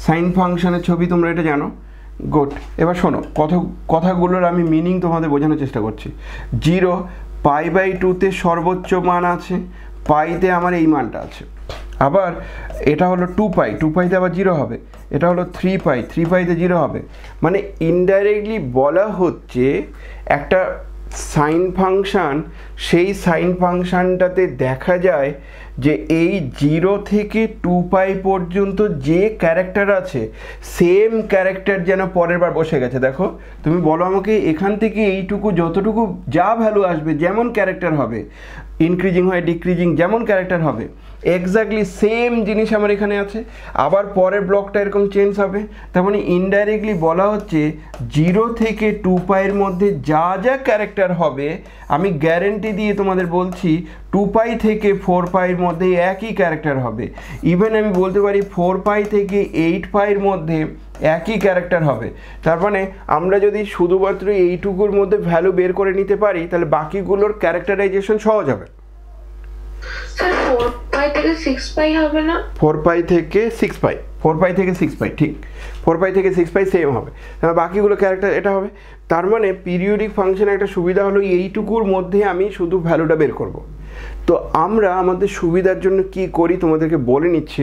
সাইন ফাংশনের ছবি তোমরা এটা জানো, গুড। এবার শোনো কথাগুলোর আমি মিনিং তোমাদের বোঝানোর চেষ্টা করছি। 0 π/2-তে সর্বোচ্চ মান আছে, পাইতে আমার এই মানটা আছে, আবার এটা হলো 2π, 2πতে আবার 0 হবে, এটা হলো 3π, 3πতে 0 হবে, মানে ইনডাইরেক্টলি বলা হচ্ছে একটা সাইন ফাংশান, সেই সাইন ফাংশানটাতে দেখা যায় যে এই 0 থেকে 2π পর্যন্ত যে ক্যারেক্টার আছে সেম ক্যারেক্টার যেন পরের বার বসে গেছে। দেখো তুমি বলো আমাকে এখান থেকে এইটুকু যতটুকু যা ভ্যালু আসবে যেমন ক্যারেক্টার হবে, ইনক্রিজিং হয় ডিক্রিজিং যেমন ক্যারেক্টার হবে, এক্স্যাক্টলি সেম জিনিস আমার এখানে আছে, আবার পরের ব্লকটা এরকম চেঞ্জ হবে। তার মানে ইনডাইরেক্টলি বলা হচ্ছে 0 থেকে 2π এর মধ্যে যা যা ক্যারেক্টার হবে আমি গ্যারেন্টি দিয়ে তোমাদের বলছি 2π থেকে 4π এর মধ্যে একই ক্যারেক্টার হবে, ইভেন আমি বলতে পারি 4π থেকে 8π এর মধ্যে একই ক্যারেক্টার হবে। তার মানে আমরা যদি শুধুমাত্র এইটুকুর মধ্যে ভ্যালু বের করে নিতে পারি তাহলে বাকিগুলোর ক্যারেক্টারাইজেশন সহজ হবে। স্যার 4π থেকে 6π হবে না? 4π থেকে 6π, 4π থেকে 6π ঠিক, 4π থেকে 6π সেম হবে, বাকিগুলো ক্যারেক্টার এটা হবে। তার মানে পিরিয়ডিক ফাংশনের একটা সুবিধা হলো এইটুকুর মধ্যে আমি শুধু ভ্যালুটা বের করব। তো আমরা আমাদের সুবিধার জন্য কি করি তোমাদেরকে বলে নিচ্ছি,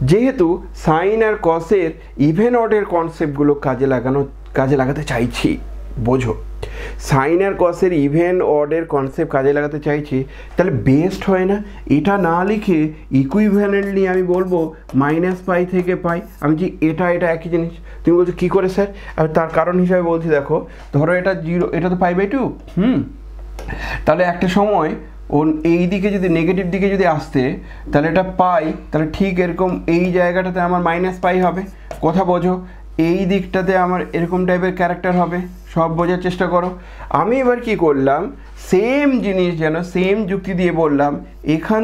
যেহেতু সাইন আর কসের ইভেন অডের কনসেপ্টগুলো কাজে লাগাতে চাইছি, বোঝো সাইন আর কসের ইভেন অডের কনসেপ্ট কাজে লাগাতে চাইছি, তাহলে বেস্ট হয় না এটা না লিখে ইকুইভ্যালেন্টলি আমি বলবো -π থেকে π, আমি যে এটা একই জিনিস। তুমি বলছো কী করে স্যার, আর তার কারণ হিসাবে বলছি, দেখো ধরো এটা 0, এটা তো π/2, তাহলে একটা সময় এই দিকে যদি নেগেটিভ দিকে যদি আসতে তাহলে এটা পাই, তাহলে ঠিক এরকম এই জায়গাটাতে আমার -π হবে, কথা বোঝো, এই দিকটাতে আমার এরকম টাইপের ক্যারেক্টার হবে, সব বোঝার চেষ্টা করো। আমি এবার কি করলাম, সেম জিনিস যেন সেম যুক্তি দিয়ে বললাম এখান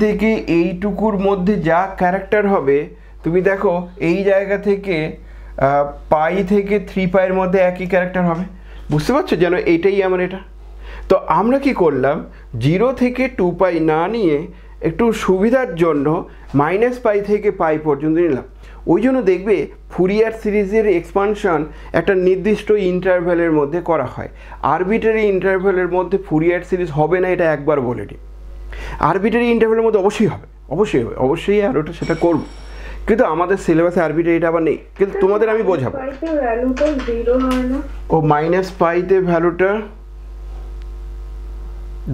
থেকে এইটুকুর মধ্যে যা ক্যারেক্টার হবে তুমি দেখো এই জায়গা থেকে π থেকে 3π এর মধ্যে একই ক্যারেক্টার হবে, বুঝতে পারছো যেন এটাই আমার এটা। তো আমরা কি করলাম 0 থেকে 2π না নিয়ে একটু সুবিধার জন্য -π থেকে π পর্যন্ত নিলাম। ওই জন্য দেখবে ফুরিয়ার সিরিজের এক্সপানশন একটা নির্দিষ্ট ইন্টারভ্যালের মধ্যে করা হয়, আরবিটারি ইন্টারভ্যালের মধ্যে ফুরিয়ার সিরিজ হবে না, এটা একবার বলে নিই। আরবিটারি ইন্টারভ্যালের মধ্যে অবশ্যই হবে, অবশ্যই আর ওটা সেটা করবো, কিন্তু আমাদের সিলেবাসে আরবিটারি এটা আবার নেই, কিন্তু তোমাদের আমি বোঝাবো। ও -πতে ভ্যালুটা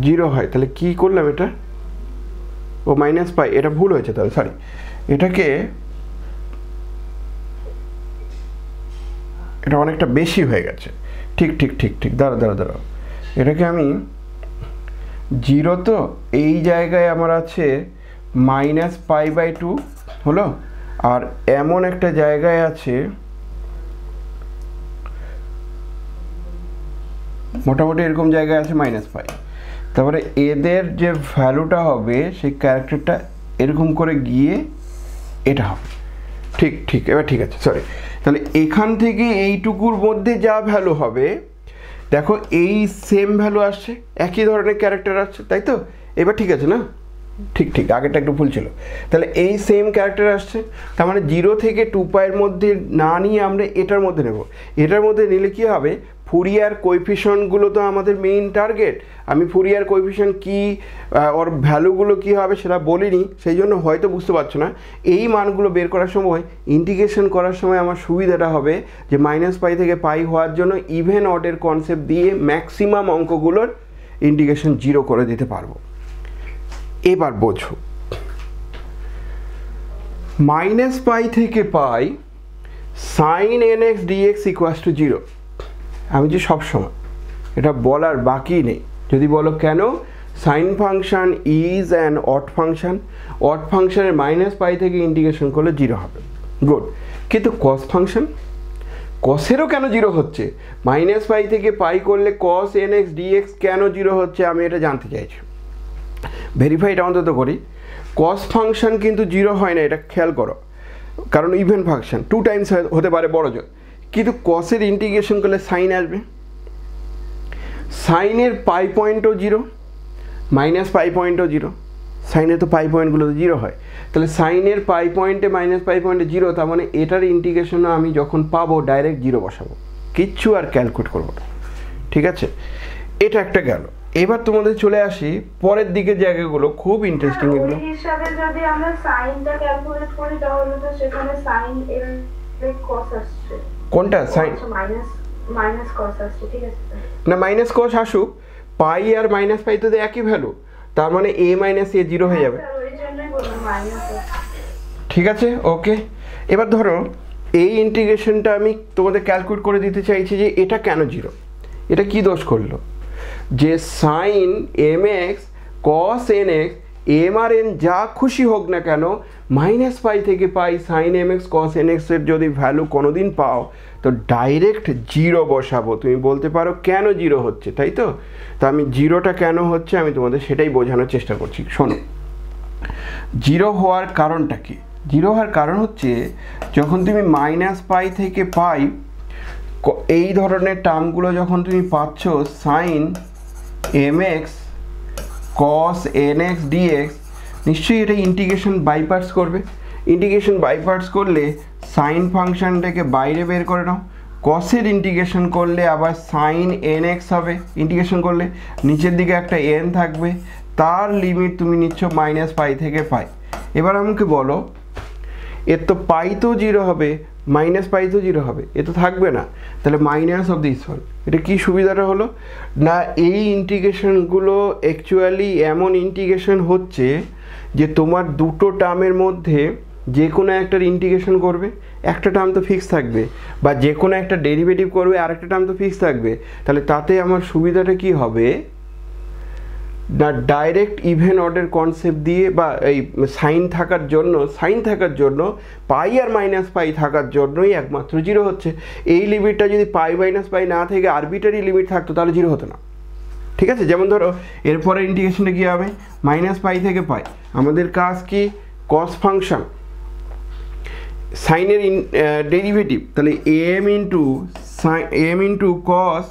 0 হয়, তাহলে কি করলাম এটা, ও -π, এটা ভুল হয়েছে, তাহলে সরি, এটাকে এটা অনেকটা বেশি হয়ে গেছে, ঠিক দাঁড়াও, এটাকে আমি 0, তো এই জায়গায় আমার আছে -π/2 হলো, আর এমন একটা জায়গায় আছে মোটামুটি এরকম জায়গায় আছে -π, তারপরে এদের যে ভ্যালুটা হবে সেই ক্যারেক্টারটা এরকম করে গিয়ে এটা হবে, ঠিক এবার ঠিক আছে, সরি। তাহলে এখান থেকে এইটুকুর মধ্যে যা ভ্যালু হবে দেখো এই সেম ভ্যালু আসছে, একই ধরনের ক্যারেক্টার আসছে, তাই তো, এবার ঠিক আছে না, ঠিক আগেরটা একটু ভুল ছিল। তাহলে এই সেম ক্যারেক্টার আসছে, তার মানে 0 থেকে 2π এর মধ্যে না নিয়ে আমরা এটার মধ্যে নেব, এটার মধ্যে নিলে কি হবে ফুরিয়ার কোএফিশিয়েন্টগুলো তো আমাদের মেইন টার্গেট। আমি ফুরিয়ার কোএফিশিয়েন্ট কী ওর ভ্যালুগুলো কী হবে সেটা বলিনি, সেই জন্য হয়তো বুঝতে পারছো না। এই মানগুলো বের করার সময় ইন্টিগ্রেশন করার সময় আমার সুবিধাটা হবে যে -π থেকে পাই হওয়ার জন্য ইভেন অডের কনসেপ্ট দিয়ে ম্যাক্সিমাম অঙ্কগুলোর ইন্টিগ্রেশন 0 করে দিতে পারবো। এবার বোঝো, -π থেকে পাই sin nx dx = 0। আমি যে সবসময় এটা বলার বাকি নেই। যদি বলো কেন, sign function is an odd function, odd ফাংশনের -π থেকে ইন্টিগ্রেশন করলে 0 হবে, গুড। কিন্তু কস ফাংশন, কসেরও কেন 0 হচ্ছে? -π থেকে পাই করলে cos nx dx কেন 0 হচ্ছে আমি এটা জানতে চাইছি। ভেরিফাইড অন্তত করি। কস ফাংশন কিন্তু 0 হয় না, এটা খেয়াল করো, কারণ ইভেন ফাংশন 2 টাইমস হতে পারে বড় জোর। কিন্তু কসের ইন্টিগ্রেশন করলে সাইন আসবে, সাইনের পাই পয়েন্টও 0, -π পয়েন্টও 0, সাইনের তো পাই পয়েন্টগুলো তো 0 হয়, তাহলে সাইনের পাই পয়েন্টে -π পয়েন্টে 0, তার মানে এটার ইন্টিগ্রেশনও আমি যখন পাবো ডাইরেক্ট 0 বসাবো, কিচ্ছু আর ক্যালকুলেট করবো না। ঠিক আছে, এটা একটা গেল। এবার তোমাদের চলে আসি পরের দিকের জায়গাগুলো, খুব ইন্টারেস্টিং এগুলো। ওই হিসাবে যদি আমরা সাইনটা ক্যালকুলেট করি তাহলে তো সেখানে সাইন এর cos আসছে। কোনটা সাইন? মাইনাস cos আসছে, ঠিক আছে না, মাইনাস cos আসুক, পাই আর -π তো একই ভ্যালু, তার মানে a - a 0 হয়ে যাবে। ওই জন্যই বললাম মাইনাস। ঠিক আছে, ওকে। এবার ধরো এই ইন্টিগ্রেশনটা আমি তোমাদের ক্যালকুলেট করে দিতে চাইছি যে এটা কেন 0, এটা কি দোষ করলো যে sine mx cos nx m আর n যা খুশি হোক না কেন -π থেকে pi sine mx cos nx এর যদি ভ্যালু কোনোদিন পাও তো ডাইরেক্ট 0 বসাবো। তুমি বলতে পারো কেন 0 হচ্ছে, তাই তো? তো আমি 0টা কেন হচ্ছে আমি তোমাদের সেটাই বোঝানোর চেষ্টা করছি। শোনো, 0 হওয়ার কারণটা কি? 0 হওয়ার কারণ হচ্ছে যখন তুমি -π থেকে পাই এই ধরনের টার্মগুলো যখন তুমি পাচ্ছ, sine mx cos nx dx, নিশ্চয়ই এটা ইন্টিগ্রেশন বাই পার্টস করবে। ইন্টিগ্রেশন বাই পার্টস করলে সাইন ফাংশনটাকে বাইরে বের করে নাও, কসের ইন্টিগ্রেশন করলে আবার সাইন nx হবে, ইন্টিগ্রেশন করলে নিচের দিকে একটা n থাকবে, তার লিমিট তুমি নিচ্ছ -π থেকে পাই। এবার আমাকে বলো, এর তো পাই তো 0 হবে, -π তো 0 হবে, এ তো থাকবে না, তাহলে মাইনাস অফ দিস ওয়ান। এটা কি সুবিধাটা হলো না, এই ইন্টিগ্রেশনগুলো অ্যাকচুয়ালি এমন ইন্টিগ্রেশন হচ্ছে যে তোমার দুটো টার্মের মধ্যে যে কোনো একটার ইন্টিগ্রেশন করবে, একটা টার্ম তো ফিক্স থাকবে, বা যে কোনো একটা ডেরিভেটিভ করবে আরেকটা টার্ম তো ফিক্স থাকবে। তাহলে তাতে আমার সুবিধাটা কি হবে না, ডাইরেক্ট ইভেন অর্ডার কনসেপ্ট দিয়ে বা এই সাইন থাকার জন্য পাই আর -π থাকার জন্যই একমাত্র 0 হচ্ছে। এই লিমিটটা যদি পাই - π না থেকে আরবিটারি লিমিট থাকতো তাহলে 0 হতো না। ঠিক আছে, যেমন ধরো এরপরে ইন্টিগ্রেশনটা কী হবে, -π থেকে পাই, আমাদের কাজ কি কস ফাংশন সাইনের ডেরিভেটিভ, তাহলে m ইন্টু cos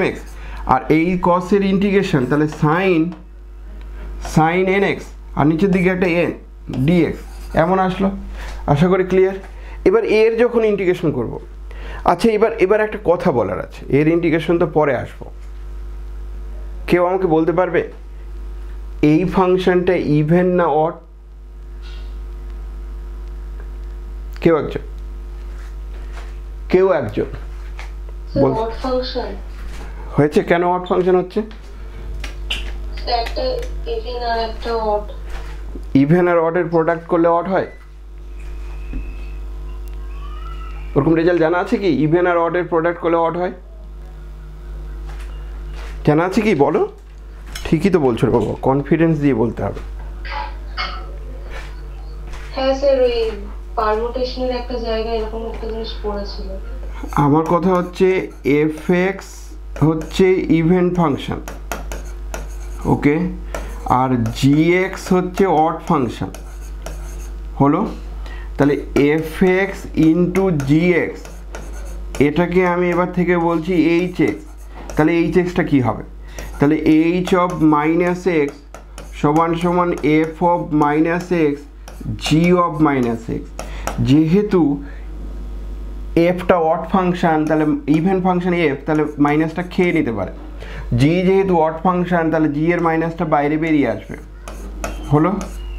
mx, আর এই কসের ইন্টিগ্রেশন তাহলে সাইন nx, আর নিচের দিকে একটা n dx, এমন আসলো। আশা করি ক্লিয়ার। এবার এর যখন ইন্টিগ্রেশন করব, আচ্ছা এবার একটা কথা বলার আছে, এর ইন্টিগ্রেশন তো পরে আসবো। কেউ আমাকে বলতে পারবে এই ফাংশনটা ইভেন না অড? কেউ একজন হয়েছে? কেন অড ফাংশন হচ্ছে? একটা ইভেন আর একটা অড। ইভেন আর অডের প্রোডাক্ট করলে অড হয়? ওরকম রেজাল্ট জানা আছে কি? ইভেন আর অডের প্রোডাক্ট করলে অড হয় জানা আছে কি? বলো। ঠিকই তো বলছো বাবা, কনফিডেন্স দিয়ে বলতে হবে। হ্যাঁ স্যার, ওই পারমুটেশনের একটা জায়গায় এরকম একটা জিনিস পড়েছিল। আমার কথা হচ্ছে fx হচ্ছে ইভেন ফাংশন, ওকে, আর gx হচ্ছে অড ফাংশন, হলো। তাহলে fx ইন্টু gx, এটাকে আমি এবার থেকে বলছি hx। তাহলে hxটা কি হবে? তাহলে h অফ -x সমান f of -x g of -x। যেহেতু এফটা অড ফাংশন, তাহলে ইভেন ফাংশন এফ, তাহলে মাইনাসটা খেয়ে নিতে পারে। জি যেহেতু অড ফাংশন, তাহলে জি এর মাইনাসটা বাইরে বেরিয়ে আসবে, হলো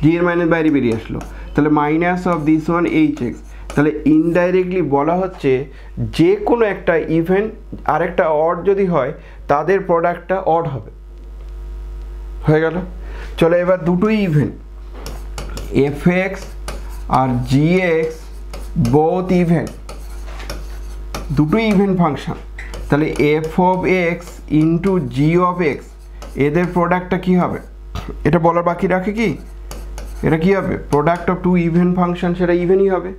জি এর মাইনাস বাইরে বেরিয়ে আসলো, তাহলে minus of this one H x. তাহলে ইনডাইরেক্টলি বলা হচ্ছে যে কোনো একটা ইভেন আর একটা অড যদি হয় তাদের প্রোডাক্টটা অড হবে। হয়ে গেল। চলো এবার দুটোই ইভেন, এফ এক্স আর জি এক্স বোথ ইভেন, দুটোই ইভেন ফাংশন। তাহলে F of x into G of x এদের প্রোডাক্টটা কী হবে? এটা বলার বাকি রাখে কি? এটা কি হবে? Product of two even function, সেটা ইভেনই হবে,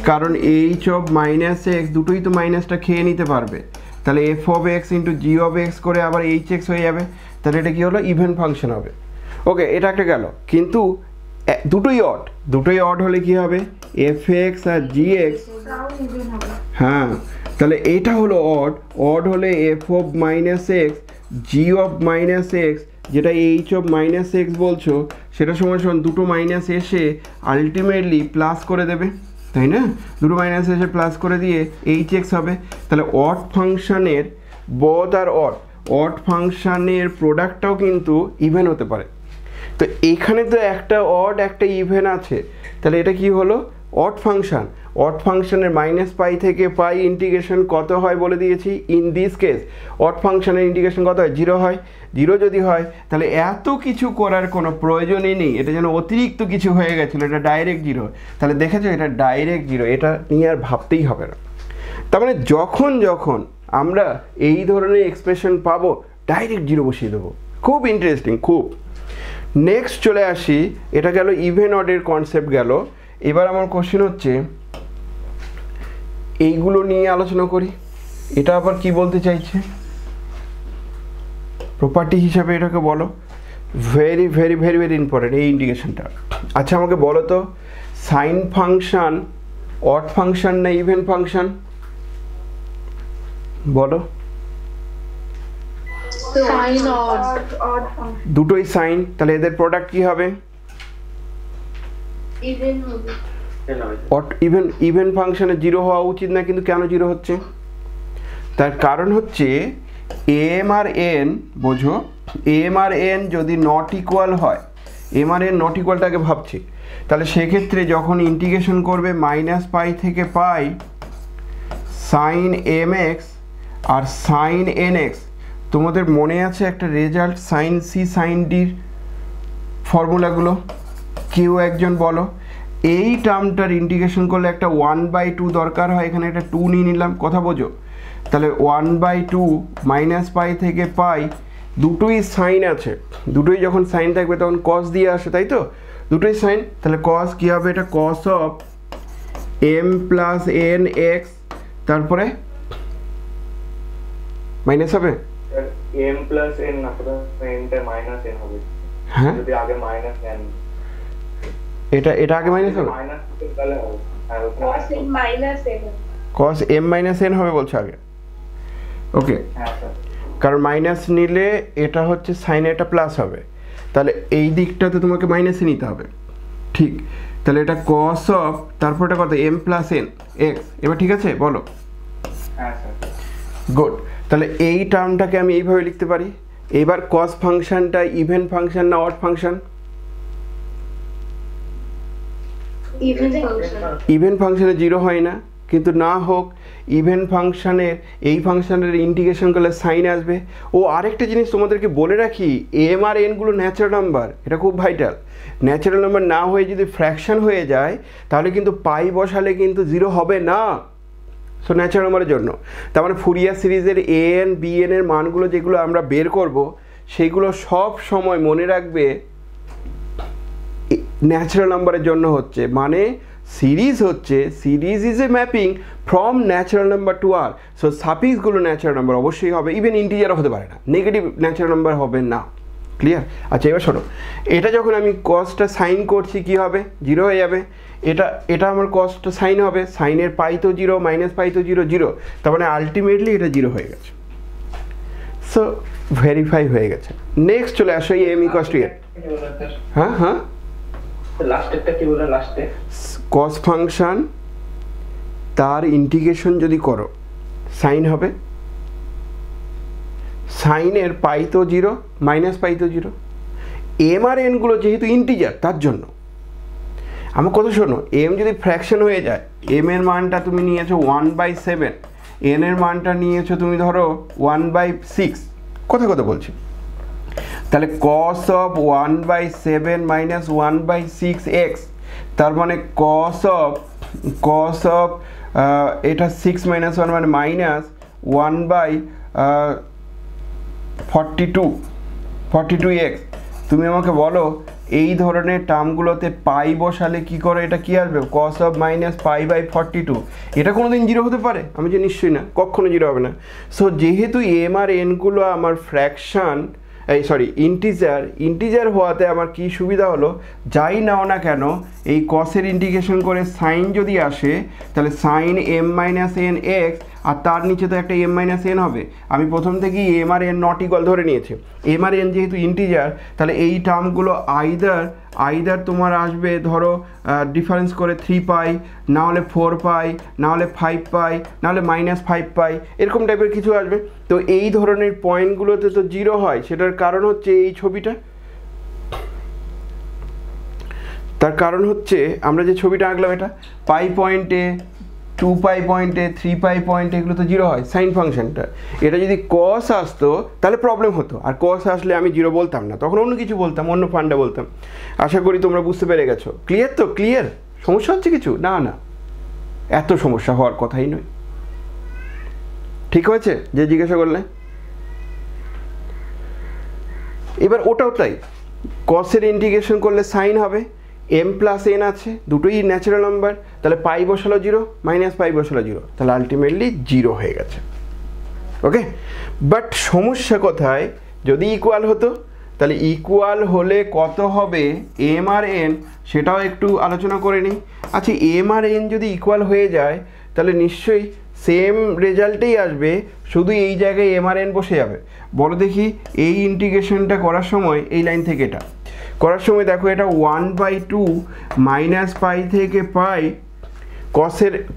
কারণ এইচ অফ মাইনাস এক্স দুটোই তো মাইনাসটা খেয়ে নিতে পারবে। তাহলে F of x into G of x করে আবার এইচ এক্স হয়ে যাবে, তাহলে এটা কী হলো? ইভেন ফাংশন হবে। ওকে, এটা একটা গেল। কিন্তু দুটোই অড হলে কি হবে? এফ এক্স আর জি এক্স, হ্যাঁ, তাহলে এটা হলো অড হলে F of minus x G of minus x, যেটা এইচ অফ মাইনাস এক্স বলছো, সেটা সমান সমান দুটো মাইনাস এসে আলটিমেটলি প্লাস করে দেবে, তাই না? দুটো মাইনাস এসে প্লাস করে দিয়ে এইচ এক্স হবে। তাহলে অড ফাংশানের বোথ আর অড ফাংশানের প্রোডাক্টটাও কিন্তু ইভেন হতে পারে। তো এখানে তো একটা অড একটা ইভেন আছে, তাহলে এটা কি হলো? Odd function. অড ফাংশনের মাইনাস পাই থেকে পাই ইন্টিগ্রেশন কত হয় বলে দিয়েছি। ইন দিস কেস অড ফাংশনের ইন্টিগ্রেশন কত হয়? 0 হয়। 0 যদি হয় তাহলে এত কিছু করার কোনো প্রয়োজনই নেই, এটা যেন অতিরিক্ত কিছু হয়ে গেছিলো, এটা ডাইরেক্ট 0। তাহলে দেখেছো, এটা ডাইরেক্ট 0, এটা নিয়ে আর ভাবতেই হবে না। তার মানে যখন আমরা এই ধরনের এক্সপ্রেশন পাবো ডাইরেক্ট 0 বসিয়ে দেবো। খুব ইন্টারেস্টিং, খুব। নেক্সট চলে আসি, এটা গেল ইভেন অডের কনসেপ্ট গেল। এবার আমার কোশ্চেন হচ্ছে এইগুলো নিয়ে আলোচনা করি। এটা আবার কি বলতে চাইছে? প্রপার্টি হিসাবে এটাকে বলো। Very very very very important এই ইন্টিগ্রেশনটা। আচ্ছা আমাকে বলো তো, সাইন ফাংশন অড ফাংশন না ইভেন ফাংশন? বলো। দুটোই সাইন, তাহলে এদের প্রোডাক্ট কি হবে? ইভেন ফাংশনে 0 হওয়া উচিত না, কিন্তু কেন 0 হচ্ছে? তার কারণ হচ্ছে এম আর এন, বোঝো, এম আর এন যদি নট ইকুয়াল হয়, এম আর এন নট ইকুয়ালটাকে ভাবছি, তাহলে সেক্ষেত্রে যখন ইন্টিগ্রেশন করবে মাইনাস পাই থেকে পাই সাইন এম এক্স আর সাইন এন এক্স, তোমাদের মনে আছে একটা রেজাল্ট সাইন সি সাইন ডির ফর্মুলাগুলো? কেউ একজন বলো। এই টার্মটার ইন্টিগ্রেশন করলে একটা 1/2 দরকার হয়, এখানে একটা 2 নিয়ে নিলাম, কথা বোঝো? তাহলে 1/2 মাইনাস পাই থেকে পাই, দুটোই সাইন আছে, দুটোই যখন সাইন থাকবে তখন কস দিয়ে আসে, তাই তো? দুটোই সাইন, তাহলে কস কী হবে? এটা cos of m plus n x, তারপরে মাইনাস হবে m প্লাস n না, এনটা মাইনাস n হবে। হ্যাঁ, যদি আগে মাইনাস n, এটা আগে মাইনাস হবে, মাইনাস তাহলে হবে cos m minus n, cos m minus n হবে বলছো আগে। ওকে, হ্যাঁ স্যার, কারণ মাইনাস নিলে এটা হচ্ছে সাইন, এটা প্লাস হবে, তাহলে এই দিকটাতে তোমাকে মাইনাসে নিতে হবে, ঠিক? তাহলে এটা cos অফ, তারপর এটা কত? m plus n x. এবার ঠিক আছে, বলো। হ্যাঁ স্যার, গুড। তাহলে এই টার্মটাকে আমি এইভাবে লিখতে পারি। এবার cos ফাংশনটা ইভেন ফাংশন না অড ফাংশন? ইভেন ফাংশনে 0 হয় না, কিন্তু না হোক, ইভেন ফাংশনের এই ফাংশনের ইন্টিগ্রেশন করলে সাইন আসবে। ও আরেকটা জিনিস তোমাদেরকে বলে রাখি, এম আর এনগুলো ন্যাচারাল নাম্বার, এটা খুব ভাইটাল। ন্যাচারাল নাম্বার না হয়ে যদি ফ্র্যাকশন হয়ে যায় তাহলে কিন্তু পাই বসালে কিন্তু 0 হবে না। সো ন্যাচারাল নাম্বারের জন্য, তার মানে ফুরিয়ার সিরিজের এ এন বি এন এর মানগুলো যেগুলো আমরা বের করব সেইগুলো সব সময় মনে রাখবে ন্যাচারাল নাম্বারের জন্য হচ্ছে, মানে সিরিজ হচ্ছে, series is a mapping from natural number to R. So সাফিক্সগুলো ন্যাচারাল নাম্বার অবশ্যই হবে, ইভেন ইন্টিজারও হতে পারে না, নেগেটিভ ন্যাচারাল নাম্বার হবে না। ক্লিয়ার? আচ্ছা এবার শোনো, এটা যখন আমি কসটা সাইন করছি কি হবে? 0 হয়ে যাবে। এটা আমার কসটা সাইন হবে, সাইনের পাই তো 0, মাইনাস পাই তো 0, 0, তার মানে আলটিমেটলি এটা 0 হয়ে গেছে। সো ভেরিফাই হয়ে গেছে। নেক্সট চলে আসো এই এম ইকুয়ালস টু এ। হ্যাঁ হ্যাঁ, লাস্টেরটা কি বললেন? লাস্টে কস ফাংশন তার ইন্টিগ্রেশন যদি করো সাইন হবে, সাইনের পাই তো 0 মাইনাস পাই তো 0। এম আর এনগুলো যেহেতু ইন্টিজার তার জন্য আমার কথা শোনো, এম যদি ফ্র্যাকশন হয়ে যায়, এম এর মানটা তুমি নিয়েছো 1/7, এন এর মানটা নিয়েছো তুমি ধরো 1/6, কথা বলছি, তাহলে cos অফ 1/7 মাইনাস 1/6x, তার মানে cos অফ এটা 6 মাইনাস 1 মানে মাইনাস 1/42x। তুমি আমাকে বলো এই ধরনের টার্মগুলোতে পাই বসালে কি করে, এটা কি আসবে, cos অফ মাইনাস π/42। এটা কোনোদিন 0 হতে পারে? আমি যে নিশ্চয়ই না, কখনো 0 হবে না। সো যেহেতু এম আর এনগুলো আমার ফ্র্যাকশন ইন্টিজার হওয়াতে আমার কি সুবিধা হলো, যাই নাও না কেন এই কসের ইন্টিগ্রেশন করে সাইন যদি আসে তাহলে sine m minus n x, আর তার নিচে তো একটা এম মাইনাস এন হবে। আমি প্রথম থেকেই এম আর এন নট ইকুয়াল ধরে নিয়েছি। এম আর এন যেহেতু ইন্টিজার তাহলে এই টার্মগুলো আইদার তোমার আসবে ধরো ডিফারেন্স করে 3 পাই, না হলে 4 পাই, না হলে 5 পাই, না হলে -5 পাই, এরকম টাইপের কিছু আসবে। তো এই ধরনের পয়েন্টগুলোতে তো 0 হয়, সেটার কারণ হচ্ছে এই ছবিটা। তার কারণ হচ্ছে আমরা যে ছবিটা আঁকলাম, এটা পাই পয়েন্টে, 2 পাই পয়েন্টে, 3 পাই পয়েন্টে এগুলো তো 0 হয় সাইন ফাংশনটা। এটা যদি কস আসতো তাহলে প্রবলেম হতো, আর কস আসলে আমি 0 বলতাম না, তখন অন্য কিছু বলতাম, অন্য ফান্ডা বলতাম। আশা করি তোমরা বুঝতে পেরে গেছো। ক্লিয়ার তো? ক্লিয়ার? সমস্যা হচ্ছে কিছু? না এত সমস্যা হওয়ার কথাই নয়। ঠিক হয়েছে যে জিজ্ঞাসা করলে? এবার ওটাও তাই, কসের ইন্টিগ্রেশন করলে সাইন হবে, এম প্লাস এন আছে, দুটোই ন্যাচারাল নাম্বার, তাহলে পাই বসালো 0, মাইনাস পাই বসালো 0, তাহলে আলটিমেটলি 0 হয়ে গেছে। ওকে, বাট সমস্যা কোথায়, যদি ইকুয়াল হতো তাহলে ইকুয়াল হলে কত হবে এম আর এন, সেটাও একটু আলোচনা করে নিই। আচ্ছা, এম আর এন যদি ইকুয়াল হয়ে যায় তাহলে নিশ্চয়ই সেম রেজাল্টেই আসবে, শুধু এই জায়গায় এম আর এন বসে যাবে। বলো দেখি, এই ইন্টিগ্রেশনটা করার সময় এই লাইন থেকে এটা করার সময় দেখো, এটা 1/2 মাইনাস পাই থেকে পাই,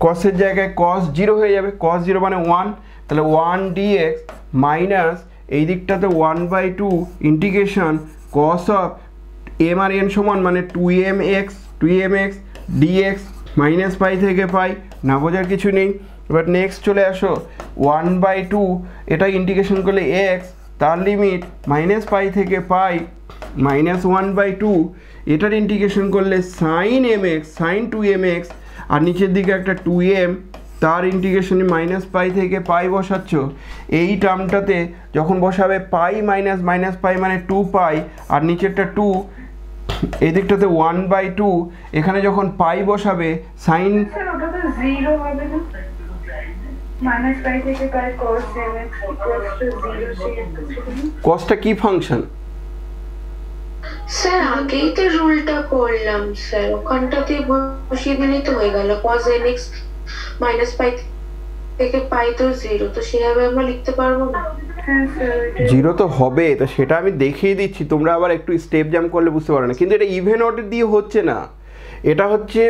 কসের জায়গায় cos 0 হয়ে যাবে, cos 0 মানে 1, তাহলে 1 dx মাইনাস এই দিকটাতে 1/2 ইন্টিগ্রেশন cos অফ এম আর এন সমান মানে 2mx dx মাইনাস পাই থেকে পাই, না বোঝার কিছু নেই। এবার নেক্সট চলে আসো, 1/2 এটা ইন্টিগ্রেশন করলে x, তার লিমিট মাইনাস পাই থেকে পাই মাইনাস 1/2, এটার ইন্টিগ্রেশন করলে সাইন mx, সাইন 2mx, আর নিচের দিকে একটা 2m, তার ইন্টিগ্রেশনে মাইনাস পাই থেকে পাই বসাচ্ছ। এই টার্মটাতে যখন বসাবে পাই মাইনাস পাই মানে 2 পাই, আর নিচেরটা 2, এই দিকটাতে 1/2, এখানে যখন পাই বসাবে সাইন, ওটা তো 0 হবে না, মাইনাস পাই থেকে পাই cos mx ইকুয়ালস টু 0, সেই একটা ছিল না? কসটা কি ফাংশন? স্যার আগেই তো রুলটা করলাম স্যার, ওখানটাতে বসিয়ে দিলেই তো হয়ে গেল, cos nx মাইনাস পাই থেকে পাই তো 0, তো সেভাবে আমরা লিখতে পারবো না? হ্যাঁ স্যার, 0 তো হবে, তো সেটা আমি দেখিয়ে দিচ্ছি, তোমরা আবার একটু স্টেপ জাম্প করলে বুঝতে পারো না। কিন্তু এটা ইভেন অর্ডার দিয়ে হচ্ছে না, এটা হচ্ছে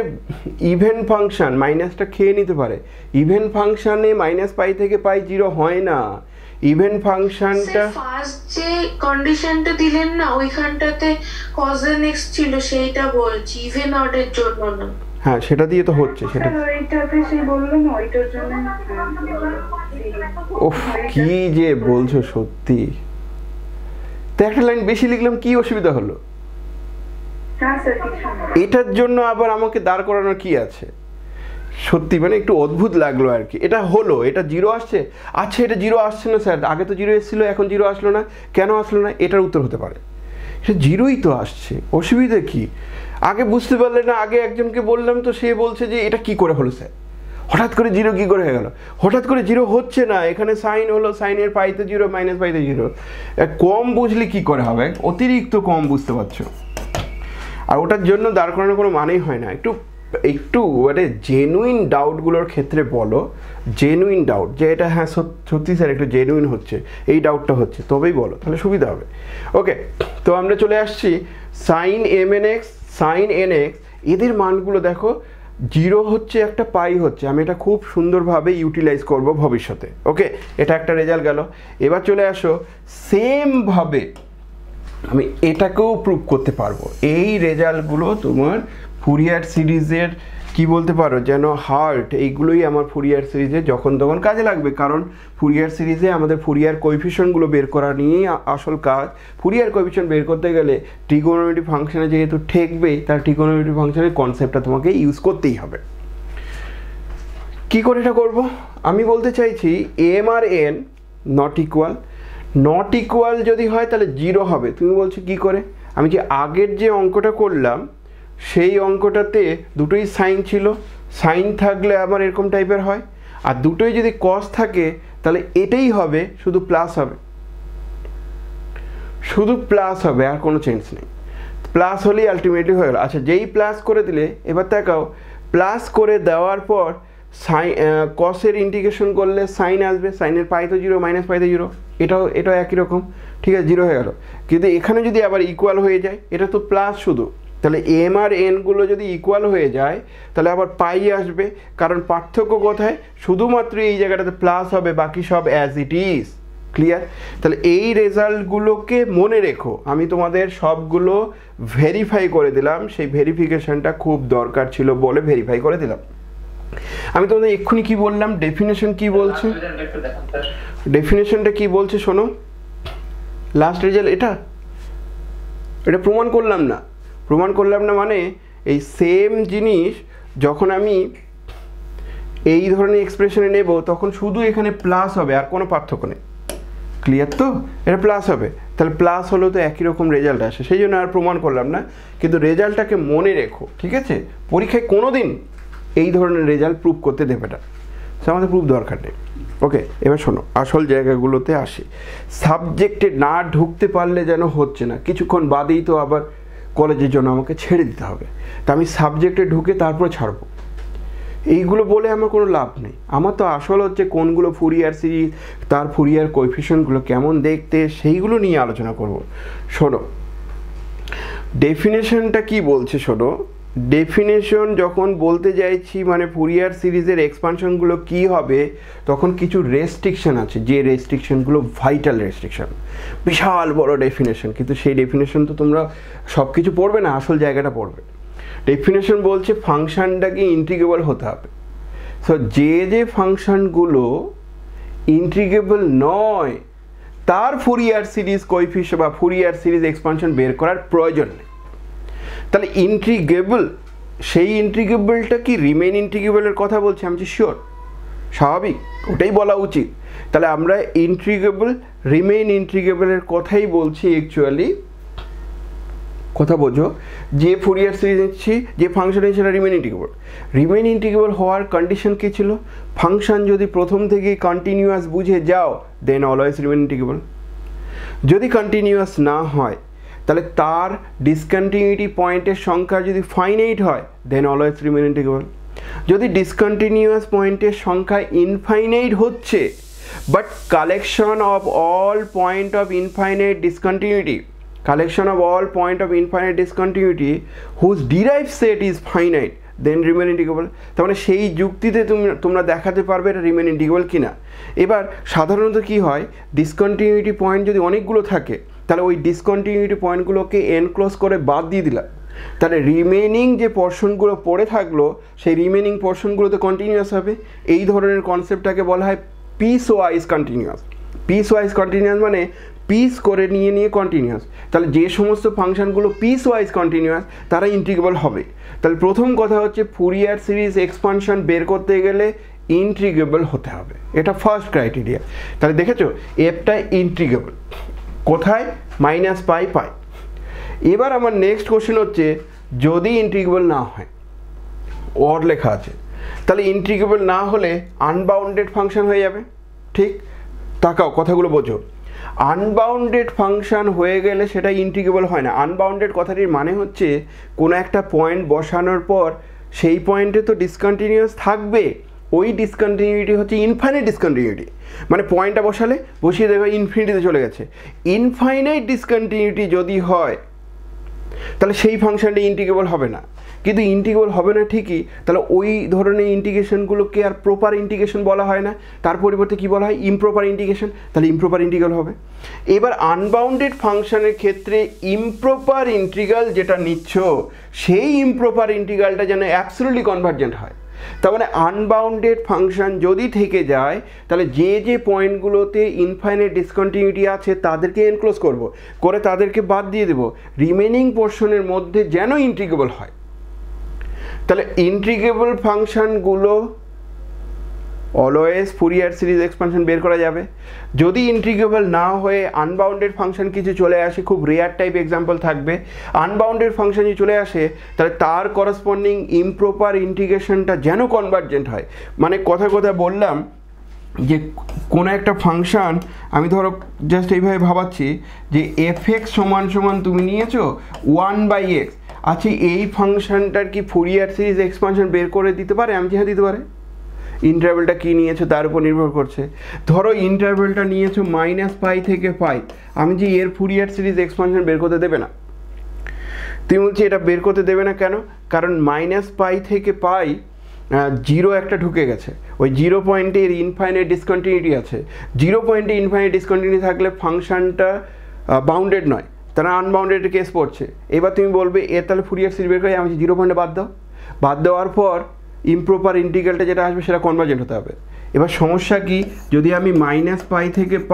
ইভেন ফাংশন, মাইনাসটা খেয়ে নিতে পারে। ইভেন ফাংশনে মাইনাস পাই থেকে পাই 0 হয় না। ইভেন ফাংশনটা ফার্স্ট যে কন্ডিশনটা দিলেন না ওইখানটাতে cos nx ছিল, সেইটা বলছি, ইভেন অর্ডারের জন্য না। হ্যাঁ, সেটা দিয়ে তো হচ্ছে সেটা। স্যার ওইটাতে সেই বললো না, ওইটার জন্য ওফ, কি যে বলছো সত্যি। তো একটা লাইন বেশি লিখলাম, কি অসুবিধা হলো? হ্যাঁ স্যার, কিছু না। এটার জন্য আবার আমাকে দাঁড় করানোর কি আছে? সত্যি মানে একটু অদ্ভুত লাগলো আর কি। এটা হলো, এটা 0 আসছে, আচ্ছা এটা 0 আসছে না স্যার, আগে তো 0 এসেছিল, এখন 0 আসলো না, কেন আসলো না? এটার উত্তর হতে পারে, এটা 0ই তো আসছে, অসুবিধা কি? আগে বুঝতে পারলে না, আগে একজনকে বললাম তো সে বলছে যে এটা কি করে হলো স্যার, হঠাৎ করে 0 কি করে হয়ে গেল? হঠাৎ করে 0 হচ্ছে না, এখানে সাইন হলো, সাইনের পাইতে 0 মাইনাস পাইতে 0। কম বুঝলে কি করে হবে, অতিরিক্ত কম বুঝতে পারছো। আর ওটার জন্য দাঁড় করানোর কোনো মানেই হয় না। একটু মানে জেনুইন ডাউটগুলোর ক্ষেত্রে বলো, জেনুইন ডাউট যে এটা হ্যাঁ সত্যি স্যার একটু জেনুইন হচ্ছে, এই ডাউটটা হচ্ছে, তবেই বলো, তাহলে সুবিধা হবে। ওকে, তো আমরা চলে আসছি সাইন mnx, সাইন nx, এদের মানগুলো দেখো জিরো হচ্ছে একটা পাই হচ্ছে, আমি এটা খুব সুন্দরভাবে ইউটিলাইজ করব ভবিষ্যতে। ওকে, এটা একটা রেজাল্ট গেল। এবার চলে আসো, সেমভাবে আমি এটাকেও প্রুভ করতে পারবো। এই রেজাল্টগুলো তোমার ফুরিয়ার সিরিজের কি বলতে পারো যেন হার্ট, এইগুলোই আমার ফুরিয়ার সিরিজে যখন তখন কাজে লাগবে। কারণ ফুরিয়ার সিরিজে আমাদের ফুরিয়ার কোএফিশিয়েন্টগুলো বের করা নিয়েই আসল কাজ। ফুরিয়ার কোএফিশিয়েন্ট বের করতে গেলে ট্রিগোনোমেট্রিক ফাংশনে যেহেতু ঠেকবেই, তার ট্রিগোনোমেট্রিক ফাংশনের কনসেপ্টটা তোমাকে ইউজ করতেই হবে। কি করে এটা করব? আমি বলতে চাইছি এম আর এন নট ইকুয়াল যদি হয় তাহলে জিরো হবে। তুমি বলছো কি করে? আমি যে আগের যে অঙ্কটা করলাম সেই অঙ্কটাতে দুটোই সাইন ছিল, সাইন থাকলে আমার এরকম টাইপের হয়, আর দুটোই যদি কস থাকে তাহলে এটাই হবে, শুধু প্লাস হবে, শুধু প্লাস হবে, আর কোনো চেঞ্জ নেই। প্লাস হলেই আলটিমেটলি হয়ে গেল। আচ্ছা, যেই প্লাস করে দিলে, এবার দেখাও প্লাস করে দেওয়ার পর সাইন কসের ইন্টিগ্রেশন করলে সাইন আসবে, সাইনের পাই তো জিরো, মাইনাস পাই তো জিরো, এটাও একই রকম, ঠিক আছে, জিরো হয়ে গেল। কিন্তু এখানে যদি আবার ইকুয়াল হয়ে যায়, এটা তো প্লাস শুধু, তাহলে এম আর এনগুলো যদি ইকুয়াল হয়ে যায় তাহলে আবার পাই আসবে। কারণ পার্থক্য কোথায়? শুধুমাত্র এই জায়গাটাতে প্লাস হবে, বাকি সব অ্যাজ ইট ইজ। ক্লিয়ার? তাহলে এই রেজাল্টগুলোকে মনে রেখো, আমি তোমাদের সবগুলো ভেরিফাই করে দিলাম, সেই ভেরিফিকেশনটা খুব দরকার ছিল বলে ভেরিফাই করে দিলাম। আমি তোমাদের এক্ষুনি কি বললাম, ডেফিনেশন কি বলছে, ডেফিনেশনটা কি বলছে শোনো। লাস্ট রেজাল্ট এটা প্রমাণ করলাম না মানে এই সেম জিনিস যখন আমি এই ধরনের এক্সপ্রেশনে নেব তখন শুধু এখানে প্লাস হবে, আর কোনো পার্থক্য নেই। ক্লিয়ার তো? এটা প্লাস হবে, তাহলে প্লাস হলেও তো একই রকম রেজাল্ট আসে, সেই জন্য আর প্রমাণ করলাম না। কিন্তু রেজাল্টটাকে মনে রেখো, ঠিক আছে? পরীক্ষায় কোনো দিন এই ধরনের রেজাল্ট প্রুভ করতে দেবে না, সে আমাদের প্রুভ দরকার নেই। ওকে, এবার শোনো, আসল জায়গাগুলোতে আসি। সাবজেক্টে না ঢুকতে পারলে যেন হচ্ছে না, কিছুক্ষণ বাদেই তো আবার কলেজের জন্য আমাকে ছেড়ে দিতে হবে, তা আমি সাবজেক্টে ঢুকে তারপরে ছাড়বো। এইগুলো বলে আমার কোনো লাভ নেই। আমার তো আসল হচ্ছে কোনগুলো ফুরিয়ার সিরিজ, তার ফুরিয়ার কোএফিশিয়েন্টগুলো কেমন দেখতে, সেইগুলো নিয়ে আলোচনা করব। শোনো, ডেফিনেশনটা কি বলছে শোনো। ডেফিনেশন যখন বলতে যাইছি মানে ফুরিয়ার সিরিজের এক্সপানশনগুলো কি হবে, তখন কিছু রেস্ট্রিকশন আছে, যে রেস্ট্রিকশনগুলো ভাইটাল রেস্ট্রিকশন, বিশাল বড় ডেফিনেশন। কিন্তু সেই ডেফিনেশন তো তোমরা সব কিছু পড়বে না, আসল জায়গাটা পড়বে। ডেফিনেশন বলছে ফাংশনটাকে ইন্টিগ্রেবল হতে হবে। সো যে ফাংশনগুলো ইন্টিগ্রেবল নয় তার ফুরিয়ার সিরিজ কোএফিশিয়েন্ট বা ফুরিয়ার সিরিজ এক্সপানশন বের করার প্রয়োজন নেই। তাহলে ইন্টিগ্রেবল, সেই ইন্টিগ্রেবলটা কি রিমেইন ইন্টিগ্রেবলের কথা বলছে? আমি শিওর, স্বাভাবিক, ওটাই বলা উচিত। তাহলে আমরা ইন্টিগ্রেবল রিমেইন ইন্টিগ্রেবলের কথাই বলছি। অ্যাকচুয়ালি কথা বোঝো, যে ফুরিয়ার সিরিজ নিচ্ছি, যে ফাংশন সেটা রিমেইন ইন্টিগ্রেবল। রিমেইন ইন্টিগ্রেবল হওয়ার কন্ডিশন কী ছিল? ফাংশন যদি প্রথম থেকেই কন্টিনিউয়াস বুঝে যাও দেন অলওয়েজ রিমেইন ইন্টিগ্রেবল। যদি কন্টিনিউয়াস না হয় তাহলে তার ডিসকন্টিনিউটি পয়েন্টের সংখ্যা যদি ফাইনাইট হয় দেন অলওয়েজ রিমেইন ইন্টিগ্রেবল। যদি ডিসকন্টিনিউয়াস পয়েন্টের সংখ্যা ইনফাইনাইট হচ্ছে but collection of all point of infinite discontinuity, collection of all point of infinite discontinuity whose derived set is finite then remain integrable। তার মানে সেই যুক্তিতে তোমরা দেখাতে পারবে এটা রিমেইন ইন্টিগ্রেবল কিনা। এবার সাধারণত কি হয়, ডিসকন্টিনিউটি পয়েন্ট যদি অনেকগুলো থাকে তাহলে ওই ডিসকন্টিনিউটি পয়েন্টগুলোকে এনক্লোজ করে বাদ দিয়ে দিলাম, তাহলে রিমেইনিং যে পোর্শনগুলো পড়ে থাকলো সেই রিমেইনিং পোর্শনগুলোতে কন্টিনিউয়াস হবে। এই ধরনের কনসেপ্টটাকে বলা হয় piece wise continuous. Piece wise continuous মানে পিস করে নিয়ে কন্টিনিউয়াস। তাহলে যে সমস্ত ফাংশনগুলো পিস ওয়াইজ কন্টিনিউয়াস তারা ইন্টিগ্রেবল হবে। তাহলে প্রথম কথা হচ্ছে ফুরিয়ার সিরিজ এক্সপানশন বের করতে গেলে ইন্টিগ্রেবল হতে হবে, এটা ফার্স্ট ক্রাইটেরিয়া। তাহলে দেখেছো এফটা ইন্টিগ্রেবল কোথায়? মাইনাস পাই। এবার আমার নেক্সট কোশ্চেন হচ্ছে যদি ইন্টিগ্রেবল না হয়, ওর লেখা আছে, তাহলে ইন্টিগ্রেবল না হলে আনবাউন্ডেড ফাংশন হয়ে যাবে। ঠিক, তাকাও কথাগুলো বোঝো। আনবাউন্ডেড ফাংশন হয়ে গেলে সেটা ইন্টিগ্রেবল হয় না। আনবাউন্ডেড কথাটির মানে হচ্ছে কোনো একটা পয়েন্ট বসানোর পর সেই পয়েন্টে তো ডিসকন্টিনিউয়াস থাকবে, ওই ডিসকন্টিনিউটি হচ্ছে ইনফাইনাইট ডিসকন্টিনিউটি। মানে পয়েন্টটা বসিয়ে দেবে ইনফিনিটিতে চলে গেছে। ইনফাইনাইট ডিসকন্টিনিউটি যদি হয় তাহলে সেই ফাংশনটা ইন্টিগ্রেবল হবে না। কিন্তু ইন্টিগ্রেবল হবে না ঠিকই, তাহলে ওই ধরনের ইন্টিগ্রেশনগুলোকে আর প্রপার ইন্টিগ্রেশন বলা হয় না, তার পরিবর্তে কী বলা হয়, ইমপ্রপার ইন্টিগ্রেশন, তাহলে ইমপ্রপার ইন্টিগ্রাল হবে। এবার আনবাউন্ডেড ফাংশনের ক্ষেত্রে ইমপ্রপার ইন্টিগ্রাল যেটা নিচ্ছ সেই ইমপ্রপার ইন্টিগ্রালটা যেন অ্যাবসলিউটলি কনভার্জেন্ট হয়। তার মানে আনবাউন্ডেড ফাংশন যদি থেকে যায় তাহলে যে যে পয়েন্টগুলোতে ইনফাইনাইট ডিসকন্টিনিউটি আছে তাদেরকে এনক্লোজ করব, করে তাদেরকে বাদ দিয়ে দেব, রিমেনিং পোর্শনের মধ্যে যেন ইন্টিগ্রেবল হয়। তাহলে ইন্টিগ্রেবল ফাংশনগুলো অলওয়েজ ফুরিয়ার সিরিজ এক্সপানশন বের করা যাবে। যদি ইন্টিগ্রেবল না হয়ে আনবাউন্ডেড ফাংশন কিছু চলে আসে, খুব রেয়ার টাইপ এক্সাম্পল থাকবে, আনবাউন্ডেড ফাংশন যদি চলে আসে তাহলে তার করসপন্ডিং ইমপ্রপার ইন্টিগ্রেশনটা যেন কনভার্জেন্ট হয়। মানে কথা বললাম যে কোনো একটা ফাংশন আমি ধরো জাস্ট এইভাবে ভাবাচ্ছি যে এফ(x) সমান তুমি নিয়েছো 1/x, আচ্ছা এই ফাংশনটার কি ফুরিয়ার সিরিজ এক্সপানশন বের করে দিতে পারে? আমি হ্যাঁ দিতে পারে। ইন্টারভেলটা কী নিয়েছো তার উপর নির্ভর করছে। ধরো ইন্টারভেলটা নিয়েছো -π থেকে π, আমি যে এর ফুরিয়ার সিরিজ এক্সপানশন বের করতে দেবে না। তুমি বলছি এটা বের করতে দেবে না কেন? কারণ -π থেকে π 0 একটা ঢুকে গেছে, ওই 0 পয়েন্টে এর ইনফাইনাইট ডিসকন্টিনিউটি আছে। 0 পয়েন্টে ইনফাইনাইট ডিসকন্টিনিউটি থাকলে ফাংশনটা বাউন্ডেড নয়, তারা আনবাউন্ডেড কেস পড়ছে। এবার তুমি বলবে এর তাহলে ফুরিয়ার সিরিজ বের করে আমি 0 পয়েন্টে বাদ দেওয়ার পর ইমপ্রপার ইন্টিগ্রালটা যেটা আসবে সেটা কনভার্জেন্ট হতে হবে। এবার সমস্যা কি, যদি আমি -π থেকে π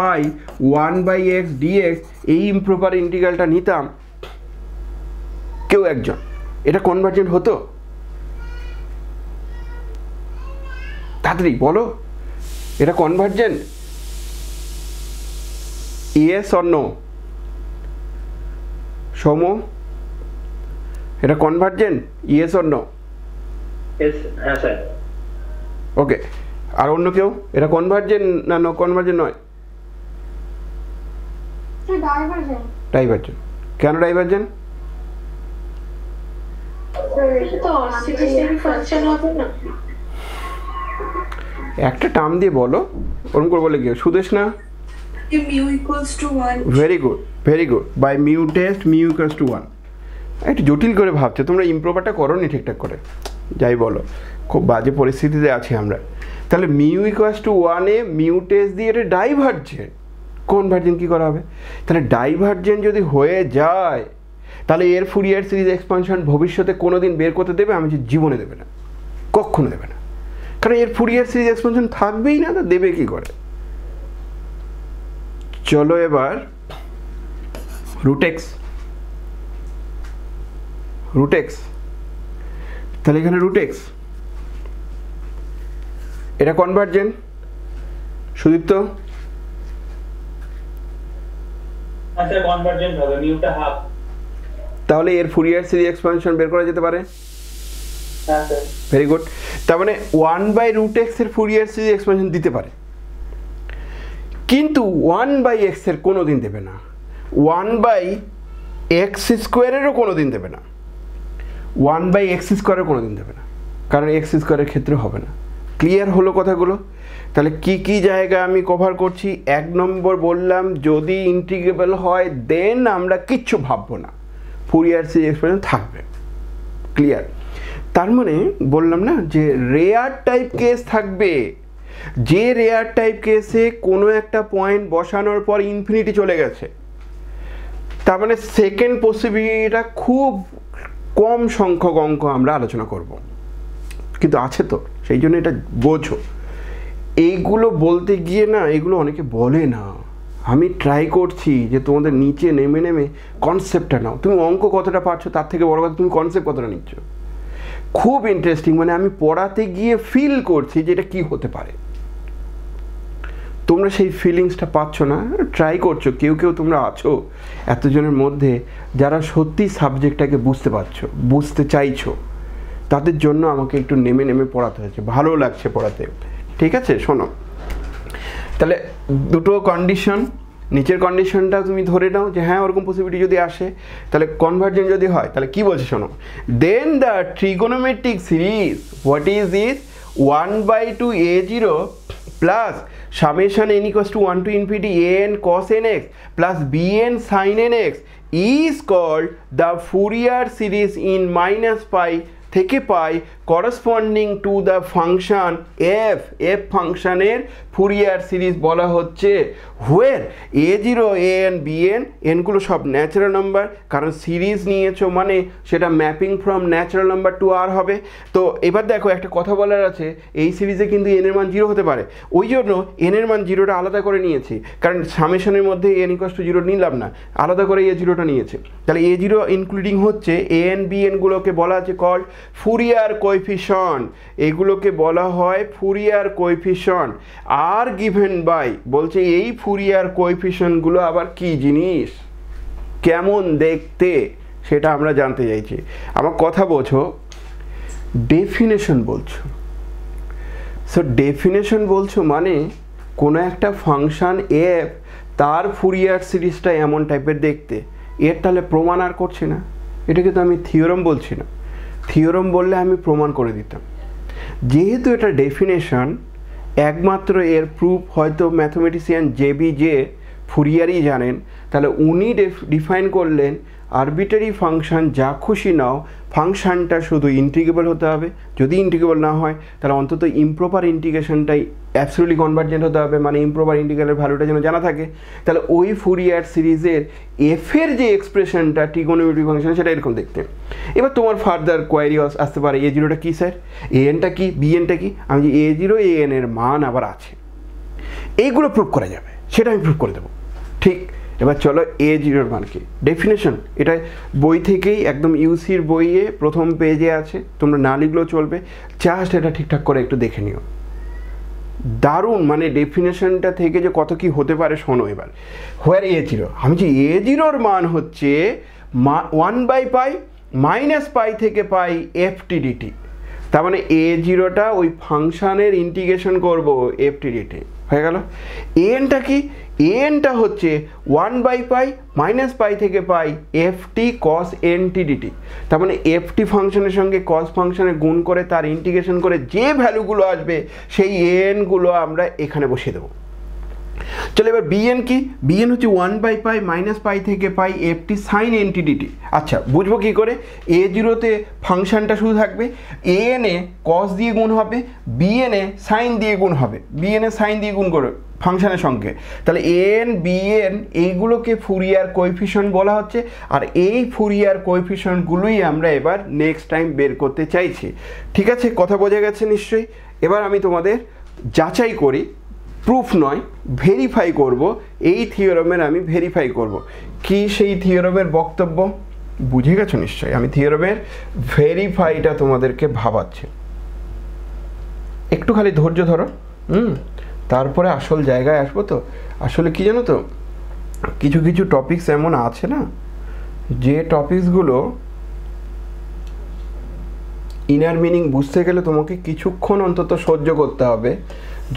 1/x dx এই ইমপ্রপার ইন্টিগ্রালটা নিতাম কেউ একজন, এটা কনভার্জেন্ট হতো? তাড়াতাড়ি বলো, এটা convergent? Yes or no? Soum, এটা কনভার্জেন্ট? Yes or no? হ্যাঁ স্যার। ওকে, আর অন্য কেউ এটা কনভার্জেন্ট না কনভার্জেন্ট নয়? ডাইভার্জেন্ট। কেন ডাইভার্জেন্ট? একটা টার্ম দিয়ে বলো, ওরকম করে বলে গিয়ে সুদেশ না? Very good, by mu test mu equals to 1। একটু জটিল করে ভাবছো তোমরা, ইমপ্রপারটা করো নি ঠিকঠাক করে, যাই বলো, খুব বাজে পরিস্থিতিতে আছি আমরা। তাহলে মিউ ইকুয়ালস টু 1-এ মিউ টেস্ট দিয়ে এটা ডাইভার্জেন্ট, কনভার্জেন্ট কী করা হবে? তাহলে ডাইভার্জেন্ট যদি হয়ে যায় তাহলে এর ফুরিয়ার সিরিজ এক্সপানশন ভবিষ্যতে কোনো দিন বের করতে দেবে? আমি যে জীবনে দেবে না, কখনো দেবে না, কারণ এর ফুরিয়ার সিরিজ এক্সপানশন থাকবেই না, তা দেবে কি করে? চলো এবার রুটেক্স, তাহলে এখানে রুটেক্স এটা কনভার্জেন্ট। সুদীপ্ত? আচ্ছা কনভার্জেন্ট হবে, মিউটা হাফ, তাহলে এর ফুরিয়ার সিরিজ এক্সপানশন বের করা যেতে পারে? হ্যাঁ স্যার। ভেরি গুড, তার মানে 1/√x এর ফুরিয়ার সিরিজ এক্সপানশন দিতে পারে, কিন্তু 1/x এর কোনো দিন দেবে না, 1/x² কোনো দিন দেবে না, 1/x² কোনো দিন দেবে না, কারণ x² ক্ষেত্রে হবে না। ক্লিয়ার হলো কথাগুলো? তাহলে কি জায়গা আমি কভার করছি? 1 নম্বর বললাম যদি ইন্টিগ্রেবল হয় দেন আমরা কিচ্ছু ভাববো না, ফুরিয়ার সিরিজ এক্সপানশন থাকবে। ক্লিয়ার? তার মানে বললাম না যে রেয়ার টাইপ কেস থাকবে, যে রেয়ার টাইপ কেসে কোনো একটা পয়েন্ট বসানোর পর ইনফিনিটি চলে গেছে, তার মানে সেকেন্ড পসিবিলিটিটা খুব কম সংখ্যক অঙ্ক আমরা আলোচনা করব, কিন্তু আছে তো, সেই জন্য এটা বোঝো। এইগুলো বলতে গিয়ে না, এগুলো অনেকে বলে না, আমি ট্রাই করছি যে তোমাদের নিচে নেমে কনসেপ্টটা নাও। তুমি অঙ্ক কতটা পারছো তার থেকে বড় কথা তুমি কনসেপ্ট কতটা নিচ্ছ। খুব ইন্টারেস্টিং, মানে আমি পড়াতে গিয়ে ফিল করছি যে এটা কী হতে পারে। তোমরা সেই ফিলিংসটা পাচ্ছ না, ট্রাই করছো, কেউ তোমরা আছো এতজনের মধ্যে যারা সত্যি সাবজেক্টটাকে বুঝতে পারছো, বুঝতে চাইছো, তাদের জন্য আমাকে একটু নেমে পড়াতে হয়েছে, ভালো লাগছে পড়াতে। ঠিক আছে, শোনো, তাহলে দুটো কন্ডিশন, নিচের কন্ডিশনটা তুমি ধরে নাও যে হ্যাঁ ওরকম পসিবিলিটি যদি আসে, তাহলে কনভার্জেন্ট যদি হয়, তাহলে কি বলছে শোনো, then the trigonometric series what is this 1/2a0 plus summation n equals to 1 to infinity an cos nx plus bn sin nx is called the Fourier series in -π থেকে pi corresponding to the function f ফাংশনের ফুরিয়ার সিরিজ বলা হচ্ছে হোয়ার a0 an bn এনগুলো সব ন্যাচারাল নাম্বার, কারণ সিরিজ নিয়েছো মানে সেটা mapping from natural number to R হবে। তো এবার দেখো একটা কথা বলার আছে, এই সিরিজে কিন্তু এন এর মান 0 হতে পারে, ওই জন্য এন এর মান 0টা আলাদা করে নিয়েছি, কারণ সামেশনের মধ্যে n = 0 নিলাম না, আলাদা করে a0টা নিয়েছে। তাহলে a0 ইনক্লুডিং হচ্ছে an bn গুলোকে বলা আছে কল্ড ফুরিয়ার কোএফিশিয়েন্ট, এগুলোকে বলা হয় ফুরিয়ার কোএফিশিয়েন্ট। আর গিভেন বাই বলছে এই ফুরিয়ার কোএফিশিয়েন্টগুলো আবার কি জিনিস, কেমন দেখতে, সেটা আমরা জানতে চাইছি। আমার কথা বোঝো, ডেফিনেশন বলছো। সো ডেফিনেশন বলছো মানে কোনো একটা ফাংশন এফ তার ফুরিয়ার সিরিজটা এমন টাইপের দেখতে, এর তাহলে প্রমাণ আর করছি না, এটাকে তো আমি থিওরাম বলছি না। থিওরাম বললে আমি প্রমাণ করে দিতাম। যেহেতু এটা ডেফিনেশন, একমাত্র এর প্রুফ হয়তো ম্যাথমেটিশিয়ান জেবিজে ফুরিয়ারই জানেন, তাহলে উনি ডিফাইন করলেন আরবিটারি ফাংশন যা খুশি নাও, ফাংশনটা শুধু ইন্টিগ্রেবল হতে হবে, যদি ইন্টিগ্রেবল না হয় তাহলে অন্তত ইমপ্রপার ইন্টিগ্রেশনটাই অ্যাবসলিউটলি কনভার্জেন্ট হতে হবে, মানে ইমপ্রপার ইন্টিগ্রালের ভ্যালুটা যেন জানা থাকে। তাহলে ওই ফুরিয়ার সিরিজের এফের যে এক্সপ্রেশনটা ট্রিগোনোমেট্রিক ফাংশন সেটা এরকম দেখতে। এবার তোমার ফার্দার কোয়ারি আসতে পারে, a0টা কী স্যার, an-টা কি, bn-টা কি? আমি যে a0 an এর মান আবার আছে, এইগুলো প্রুভ করা যাবে, সেটা আমি প্রুভ করে দেবো। ঠিক, এবার চলো a0-র মান কি, ডেফিনেশন এটা বই থেকেই একদম ইউসির বইয়ে প্রথম পেজে আছে, তোমরা না লিখলেও চলবে, জাস্ট এটা ঠিকঠাক করে একটু দেখে নিও। দারুণ, মানে ডেফিনেশনটা থেকে যে কত কি হতে পারে শোনো এবার। হোয়ার a0, আমি যে a0-র মান হচ্ছে 1/π - π থেকে পাই ft/dt, তার মানে a0টা ওই ফাংশানের ইন্টিগ্রেশন করব ft/dt হয়ে গেল। an-টা কি, an-টা হচ্ছে 1/π - π থেকে পাই ft cos nt/dt, তার মানে ft ফাংশনের সঙ্গে cos ফাংশনে গুণ করে তার ইন্টিগ্রেশন করে যে ভ্যালুগুলো আসবে সেই an-গুলো আমরা এখানে বসিয়ে দেবো। চলো এবার bn কি, bn হচ্ছে 1/π - π থেকে পাই ft sin nt/dt। আচ্ছা বুঝবো কি করে, a0তে ফাংশনটা শুধু থাকবে, an এ cos দিয়ে গুণ হবে, bn এ sin দিয়ে গুণ হবে, bn এ sin দিয়ে গুণ করে ফাংশনের সঙ্গে, তাহলে an bn এইগুলোকে ফুরিয়ার কোএফিশিয়েন্ট বলা হচ্ছে। আর এই ফুরিয়ার কোএফিশিয়েন্টগুলোই আমরা এবার নেক্সট টাইম বের করতে চাইছি। ঠিক আছে, কথা বোঝা গেছে নিশ্চয়ই। এবার আমি তোমাদের যাচাই করি, প্রুফ নয় ভেরিফাই করব, এই থিওরামের আমি ভেরিফাই করব। কি সেই থিওরামের বক্তব্য বুঝে গেছো নিশ্চয়ই, আমি থিওরামের ভেরিফাইটা তোমাদেরকে ভাবাচ্ছি, একটু খালি ধৈর্য ধরো, তারপরে আসল জায়গায় আসবো। তো আসলে কি জানো তো, কিছু কিছু টপিকস এমন আছে না, যে টপিকসগুলো ইনার মিনিং বুঝতে গেলে তোমাকে কিছুক্ষণ অন্তত সহ্য করতে হবে,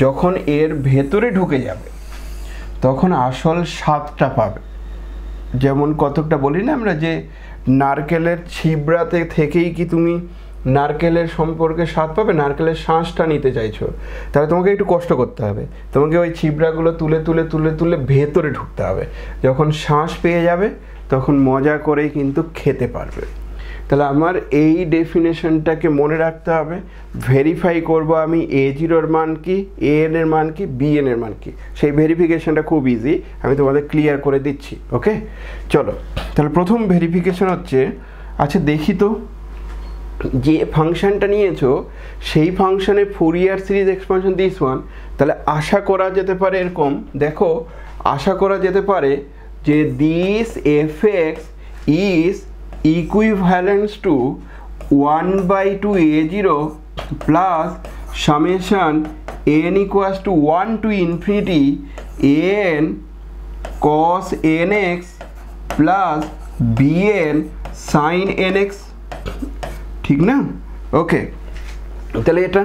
যখন এর ভেতরে ঢুকে যাবে তখন আসল স্বাদটা পাবে। যেমন কতকটা বলি না আমরা যে নারকেলের ছিবড়াতে থেকেই কি তুমি নারকেলের সম্পর্কে স্বাদ পাবে, নারকেলের শাঁসটা নিতে চাইছো, তাহলে তোমাকে একটু কষ্ট করতে হবে, তোমাকে ওই ছিবড়াগুলো তুলে তুলে তুলে তুলে ভেতরে ঢুকতে হবে, যখন শ্বাস পেয়ে যাবে তখন মজা করেই কিন্তু খেতে পারবে। তাহলে আমার এই ডেফিনেশনটাকে মনে রাখতে হবে, ভেরিফাই করব আমি a0-র মান কি, an এর মান কি, bn এর মান কি, সেই ভেরিফিকেশনটা খুব ইজি, আমি তোমাদের ক্লিয়ার করে দিচ্ছি। ওকে চলো, তাহলে প্রথম ভেরিফিকেশন হচ্ছে, আচ্ছা দেখি তো যে ফাংশনটা নিয়েছো সেই ফাংশনের Fourier series expansion this one, তাহলে আশা করা যেতে পারে এরকম, দেখো আশা করা যেতে পারে যে this fx is equivalent to 1/2 a0 plus summation n equals to 1 to infinity an cos nx plus bn sin nx, ঠিক না? ওকে, তাহলে এটা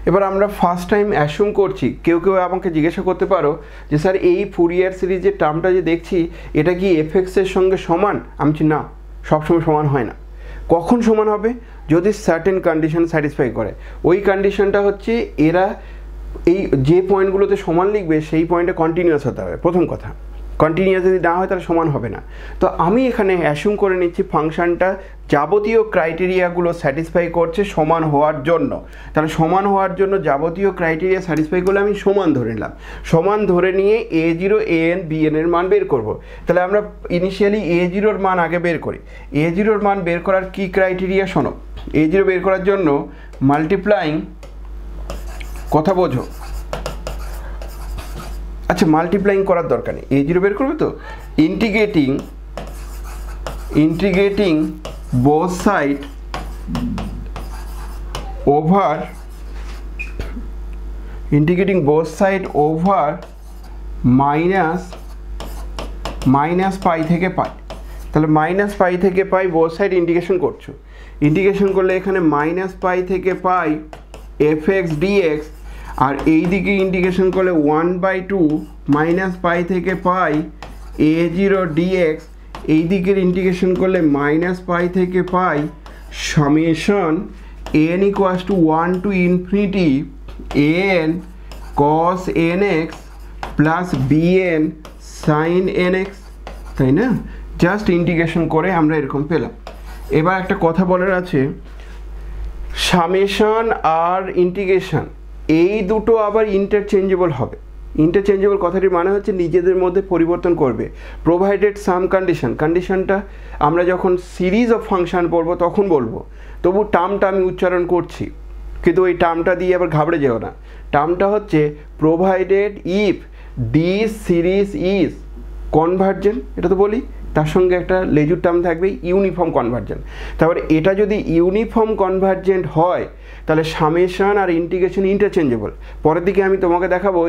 এবার আমরা ফার্স্ট টাইম অ্যাসিউম করছি। কেউ কেউ আমাকে জিজ্ঞাসা করতে পারো যে স্যার এই ফুরিয়ার সিরিজের টার্মটা যে দেখছি এটা কি এফএক্সের সঙ্গে সমান? আমি বলছি না, সবসময় সমান হয় না। কখন সমান হবে? যদি সার্টেন কন্ডিশন স্যাটিসফাই করে। ওই কন্ডিশনটা হচ্ছে এরা এই যে পয়েন্টগুলোতে সমান লিখবে সেই পয়েন্টে কন্টিনিউয়াস হতে হবে, প্রথম কথা। কন্টিনিউয়াস যদি না হয় তাহলে সমান হবে না। তো আমি এখানে অ্যাসিউম করে নিচ্ছি ফাংশনটা যাবতীয় ক্রাইটেরিয়াগুলো স্যাটিসফাই করছে সমান হওয়ার জন্য। তাহলে সমান হওয়ার জন্য যাবতীয় ক্রাইটেরিয়া স্যাটিসফাই করলে আমি সমান ধরে নিলাম। সমান ধরে নিয়ে a0 an bn এর মান বের করব। তাহলে আমরা ইনিশিয়ালি a0 এর মান আগে বের করি। a0 এর মান বের করার কি ক্রাইটেরিয়া শোনো। a0 বের করার জন্য মাল্টিপ্লাইং, কথা বোঝো, আচ্ছা মাল্টিপ্লাইং করার দরকার নেই, a0 বের করবে তো integrating both side over minus pi থেকে পাই। তাহলে মাইনাস পাই থেকে পাই বোথ সাইড ইন্টিগ্রেশন করছো। ইন্টিগ্রেশন করলে এখানে মাইনাস পাই থেকে পাই fx dx, আর এই দিকে ইন্টিগ্রেশন করলে 1/2 মাইনাস পাই থেকে পাই a0 dx, এই দিকের ইন্টিগ্রেশন করলে মাইনাস পাই থেকে pi summation n equals to 1 to infinity an cos nx plus bn sin nx, তাই না? জাস্ট ইন্টিগ্রেশন করে আমরা এরকম পেলাম। এবার একটা কথা বলার আছে, সামেশন আর ইন্টিগ্রেশন এই দুটো আবার ইন্টারচেঞ্জেবল হবে। ইন্টারচেঞ্জেবল কথাটির মানে হচ্ছে নিজেদের মধ্যে পরিবর্তন করবে, প্রোভাইডেড সাম কন্ডিশনটা আমরা যখন সিরিজ অফ ফাংশন পড়বো তখন বলবো। তবু টার্মটা আমি উচ্চারণ করছি, কিন্তু ওই টার্মটা দিয়ে আবার ঘাবড়ে যেও না। টার্মটা হচ্ছে provided if D series is convergent, এটা তো বলি, তার সঙ্গে একটা লেজুর টার্ম থাকবে ইউনিফর্ম কনভার্জেন্ট। তারপরে এটা যদি ইউনিফর্ম কনভার্জেন্ট হয় তাহলে সামেশন আর ইন্টিগ্রেশন ইন্টারচেঞ্জেবল। পরের দিকে আমি তোমাকে দেখাবো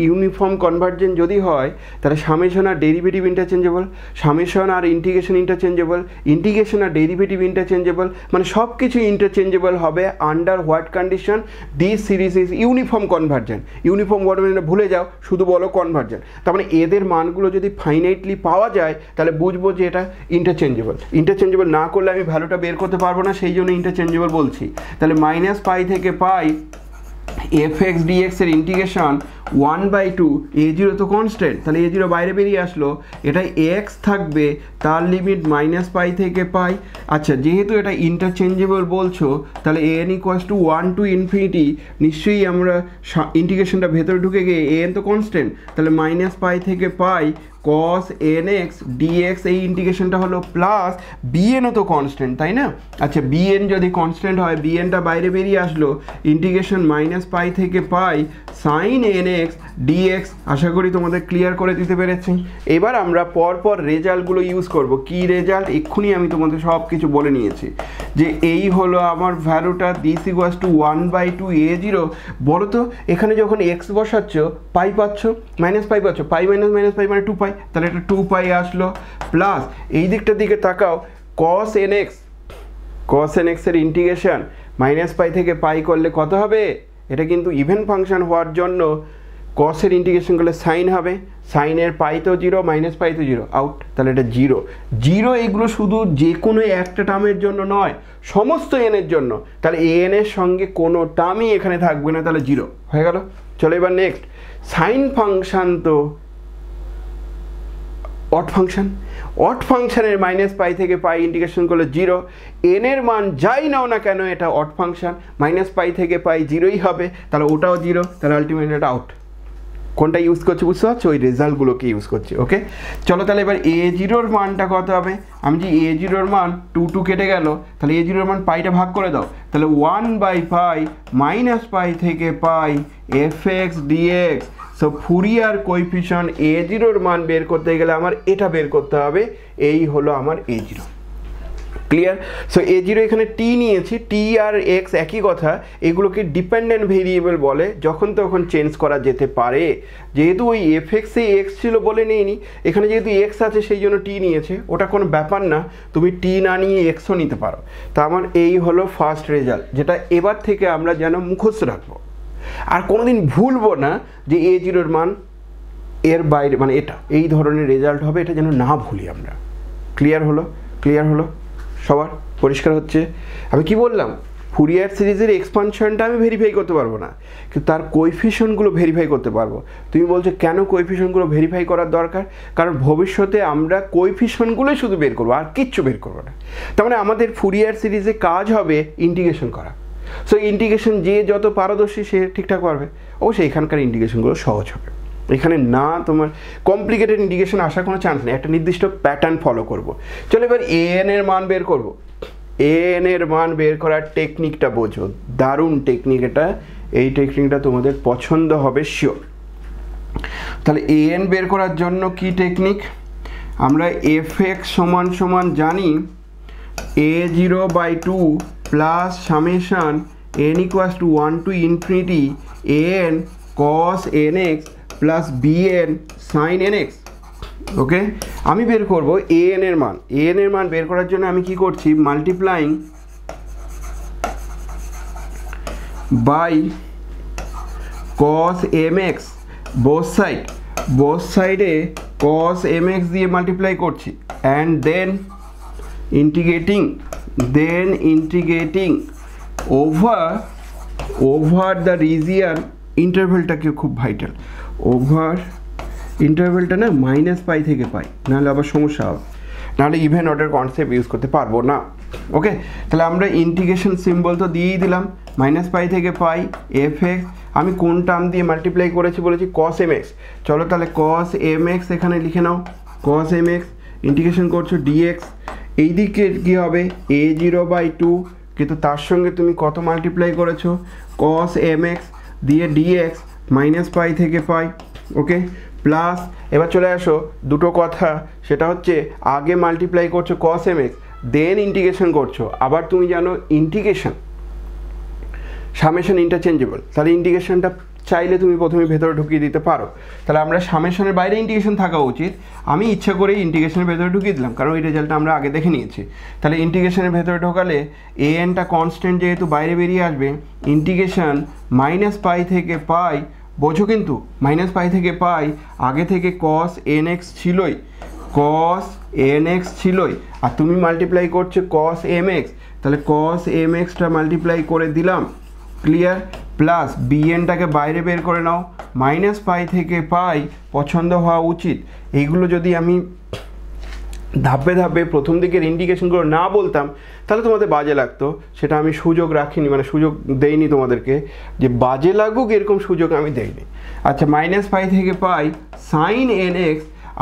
ইউনিফর্ম কনভার্জেন্ট যদি হয় তাহলে সামেশন আর ডেরিভেটিভ ইন্টারচেঞ্জেবল, সামেশন আর ইন্টিগ্রেশন ইন্টারচেঞ্জেবল, ইন্টিগ্রেশন আর ডেরিভেটিভ ইন্টারচেঞ্জেবল, মানে সব কিছু ইন্টারচেঞ্জেবল হবে under what condition, this series is uniform convergent. Uniform convergent ভুলে যাও, শুধু বলো কনভার্জেন্ট। তার মানে এদের মানগুলো যদি ফাইনাইটলি পাওয়া যায় তাহলে বুঝবো যে এটা ইন্টারচেঞ্জেবল। ইন্টারচেঞ্জেবল না করলে আমি ভ্যালুটা বের করতে পারবো না, সেই জন্য ইন্টারচেঞ্জেবল বলছি। তাহলে মাইনাস পাই থেকে পাই fx dx এর ইন্টিগ্রেশন 1/2, a0 তো কনস্ট্যান্ট, তাহলে a0 বাইরে বেরিয়ে আসলো, এটা x থাকবে, তার লিমিট মাইনাস পাই থেকে পাই। আচ্ছা যেহেতু এটা ইন্টারচেঞ্জেবল বলছো তাহলে an equals to 1 to infinity, নিশ্চয়ই আমরা ইন্টিগ্রেশনটা ভেতরে ঢুকে গিয়ে an তো কনস্ট্যান্ট, তাহলে মাইনাস পাই থেকে পাই cos nx dx, এই ইন্টিগ্রেশনটা হলো প্লাস bnও তো কনস্ট্যান্ট, তাই না? আচ্ছা bn যদি কনস্ট্যান্ট হয়, bnটা বাইরে বেরিয়ে আসলো, ইন্টিগ্রেশন মাইনাস পাই থেকে পাই sin nx dx। আশা করি তোমাদের ক্লিয়ার করে দিতে পেরেছি। এবার আমরা পরপর রেজাল্টগুলো ইউজ করব। কি রেজাল্ট? এক্ষুনি আমি তোমাদের সব কিছু বলে নিয়েছি যে এই হলো আমার ভ্যালুটা, দিস ইকুয়ালস টু 1/2 a0। বলো তো এখানে যখন x বসাচ্ছ পাই পাচ্ছ, মাইনাস পাই পাচ্ছ, পাই মাইনাস মাইনাস পাই মানে 2 পাই, তাহলে এটা 2 পাই আসলো, প্লাস এই দিকটার দিকে তাকাও cos nx এর ইন্টিগ্রেশন মাইনাস পাই থেকে পাই করলে কত হবে? এটা কিন্তু ইভেন ফাংশন হওয়ার জন্য cos এর ইন্টিগ্রেশন করলে সাইন হবে, সাইনের পাই তো 0, মাইনাস পাই তো 0, আউট, তাহলে এটা 0। এগুলো শুধু যে কোনো একটা টার্মের জন্য নয়, সমস্ত n এর জন্য। তাহলে an এর সঙ্গে কোনো টার্মই এখানে থাকবে না, তাহলে 0 হয়ে গেল। চলো এবার নেক্সট, সাইন ফাংশন তো অড ফাংশনের মাইনাস পাই থেকে পাই ইন্টিগ্রেশন করলে 0, n এর মান যাই নাও না কেন এটা অড ফাংশন, মাইনাস পাই থেকে পাই 0ই হবে, তাহলে ওটাও 0, তাহলে আলটিমেটলি এটা আউট। কোনটা ইউজ করছি বুঝতে পারছো? ওই রেজাল্টগুলোকে ইউজ করছি। ওকে চলো তাহলে এবার a0 মানটা কত হবে? আমি যে a0 মান 2 কেটে গেল, তাহলে a0 মান পাইটা ভাগ করে দাও, তাহলে 1/পাই মাইনাস পাই থেকে পাই fx dx। So Fourier coefficient a0 মান বের করতে গেলে আমার এটা বের করতে হবে, এই হলো আমার a0। ক্লিয়ার? সো a0 এখানে t নিয়েছি, t আর x একই কথা, এগুলোকে ডিপেন্ডেন্ট ভেরিয়েবল বলে, যখন তখন চেঞ্জ করা যেতে পারে। যেহেতু ওই fx এ x ছিল বলে নিইনি, এখানে যেহেতু x আছে সেই জন্য t নিয়েছে, ওটা কোনো ব্যাপার না, তুমি t না নিয়ে xও নিতে পারো। তা আমার এই হলো ফার্স্ট রেজাল্ট, যেটা এবার থেকে আমরা যেন মুখস্থ রাখবো আর কোনোদিন ভুলবো না যে a0 মান এর বাইরে, মানে এটা এই ধরনের রেজাল্ট হবে, এটা যেন না ভুলি আমরা। ক্লিয়ার হলো? সবার পরিষ্কার হচ্ছে? আমি কি বললাম? ফুরিয়ার সিরিজের এক্সপানশনটা আমি ভেরিফাই করতে পারবো না, কিন্তু তার কোএফিশিয়েন্টগুলো ভেরিফাই করতে পারবো। তুমি বলছো কেন কোএফিশিয়েন্টগুলো ভেরিফাই করার দরকার? কারণ ভবিষ্যতে আমরা কোএফিশিয়েন্টগুলোই শুধু বের করবো, আর কিচ্ছু বের করবো না। তার মানে আমাদের ফুরিয়ার সিরিজে কাজ হবে ইন্টিগ্রেশন করা। সো ইন্টিগ্রেশন যে যত পারদর্শী সে ঠিকঠাক পারবে। অবশ্যই এখানকার ইন্টিগ্রেশনগুলো সহজ হবে, এখানে না তোমার কমপ্লিকেটেড ইন্টিগ্রেশন আসার কোনো চান্স নেই, একটা নির্দিষ্ট প্যাটার্ন ফলো করব। চলো এবার এন এর মান বের করব। এন এর মান বের করার টেকনিকটা বোঝো, দারুণ টেকনিক এটা, এই টেকনিকটা তোমাদের পছন্দ হবে শিওর। তাহলে এন বের করার জন্য কি টেকনিক? আমরা এফ এক্স সমান সমান জানি a0/2 plus summation n equals to 1 to infinity an cos nx plus bn sin nx। ওকে, আমি বের করব an এর মান। an এর মান বের করার জন্য আমি কি করছি? Multiplying by cos mx both সাইডে cos mx দিয়ে মাল্টিপ্লাই করছি, and then integrating over the region, ইন্টারভেলটা কি খুব ভাইটাল, ওভার ইন্টারভেলটা না -π থেকে পাই, নাহলে আবার সমস্যা হবে, নাহলে ইভেন অর্ডার কনসেপ্ট ইউজ করতে পারবো না। ওকে, তাহলে আমরা ইন্টিগ্রেশন সিম্বল তো দিয়েই দিলাম, -π থেকে পাই এফ এক্স, আমি কোন টার্ম দিয়ে মাল্টিপ্লাই করেছি বলেছি? cos mx। চলো তাহলে cos mx এখানে লিখে নাও, cos mx ইন্টিগ্রেশন করছো dx, এই দিকে কী হবে? a0/2, কিন্তু তার সঙ্গে তুমি কত মাল্টিপ্লাই করেছো? cos mx দিয়ে dx -π থেকে পাই। ওকে, প্লাস এবার চলে আসো দুটো কথা, সেটা হচ্ছে আগে মাল্টিপ্লাই করছো cos mx, দেন ইন্টিগ্রেশন করছো। আবার তুমি জানো ইন্টিগ্রেশন সামেশন ইন্টারচেঞ্জেবল, তাহলে ইন্টিগ্রেশনটা চাইলে তুমি প্রথমে ভেতরে ঢুকিয়ে দিতে পারো। তাহলে আমরা সামেশনের বাইরে ইন্টিগ্রেশন থাকা উচিত, আমি ইচ্ছা করে ইন্টিগ্রেশনের ভেতরে ঢুকিয়ে দিলাম, কারণ এই রেজাল্টটা আমরা আগে দেখে নিয়েছি। তাহলে ইন্টিগ্রেশনের ভেতরে ঢোকালে এনটা কনস্ট্যান্ট যেহেতু বাইরে বেরিয়ে আসবে, ইন্টিগ্রেশন -π থেকে পাই, বোঝো কিন্তু -π থেকে পাই, আগে থেকে cos nx ছিলই, আর তুমি মাল্টিপ্লাই করছো cos mx, তাহলে cos mxটা মাল্টিপ্লাই করে দিলাম, ক্লিয়ার, প্লাস bnটাকে বাইরে বের করে নাও, -π থেকে পাই পছন্দ হওয়া উচিত। এইগুলো যদি আমি ধাপে ধাপে প্রথম দিকের ইন্ডিকেশনগুলো না বলতাম তাহলে তোমাদের বাজে লাগতো, সেটা আমি সুযোগ রাখিনি, মানে সুযোগ দেইনি তোমাদেরকে যে বাজে লাগুক এরকম সুযোগ আমি দেইনি। আচ্ছা, -π থেকে পাই sin nx,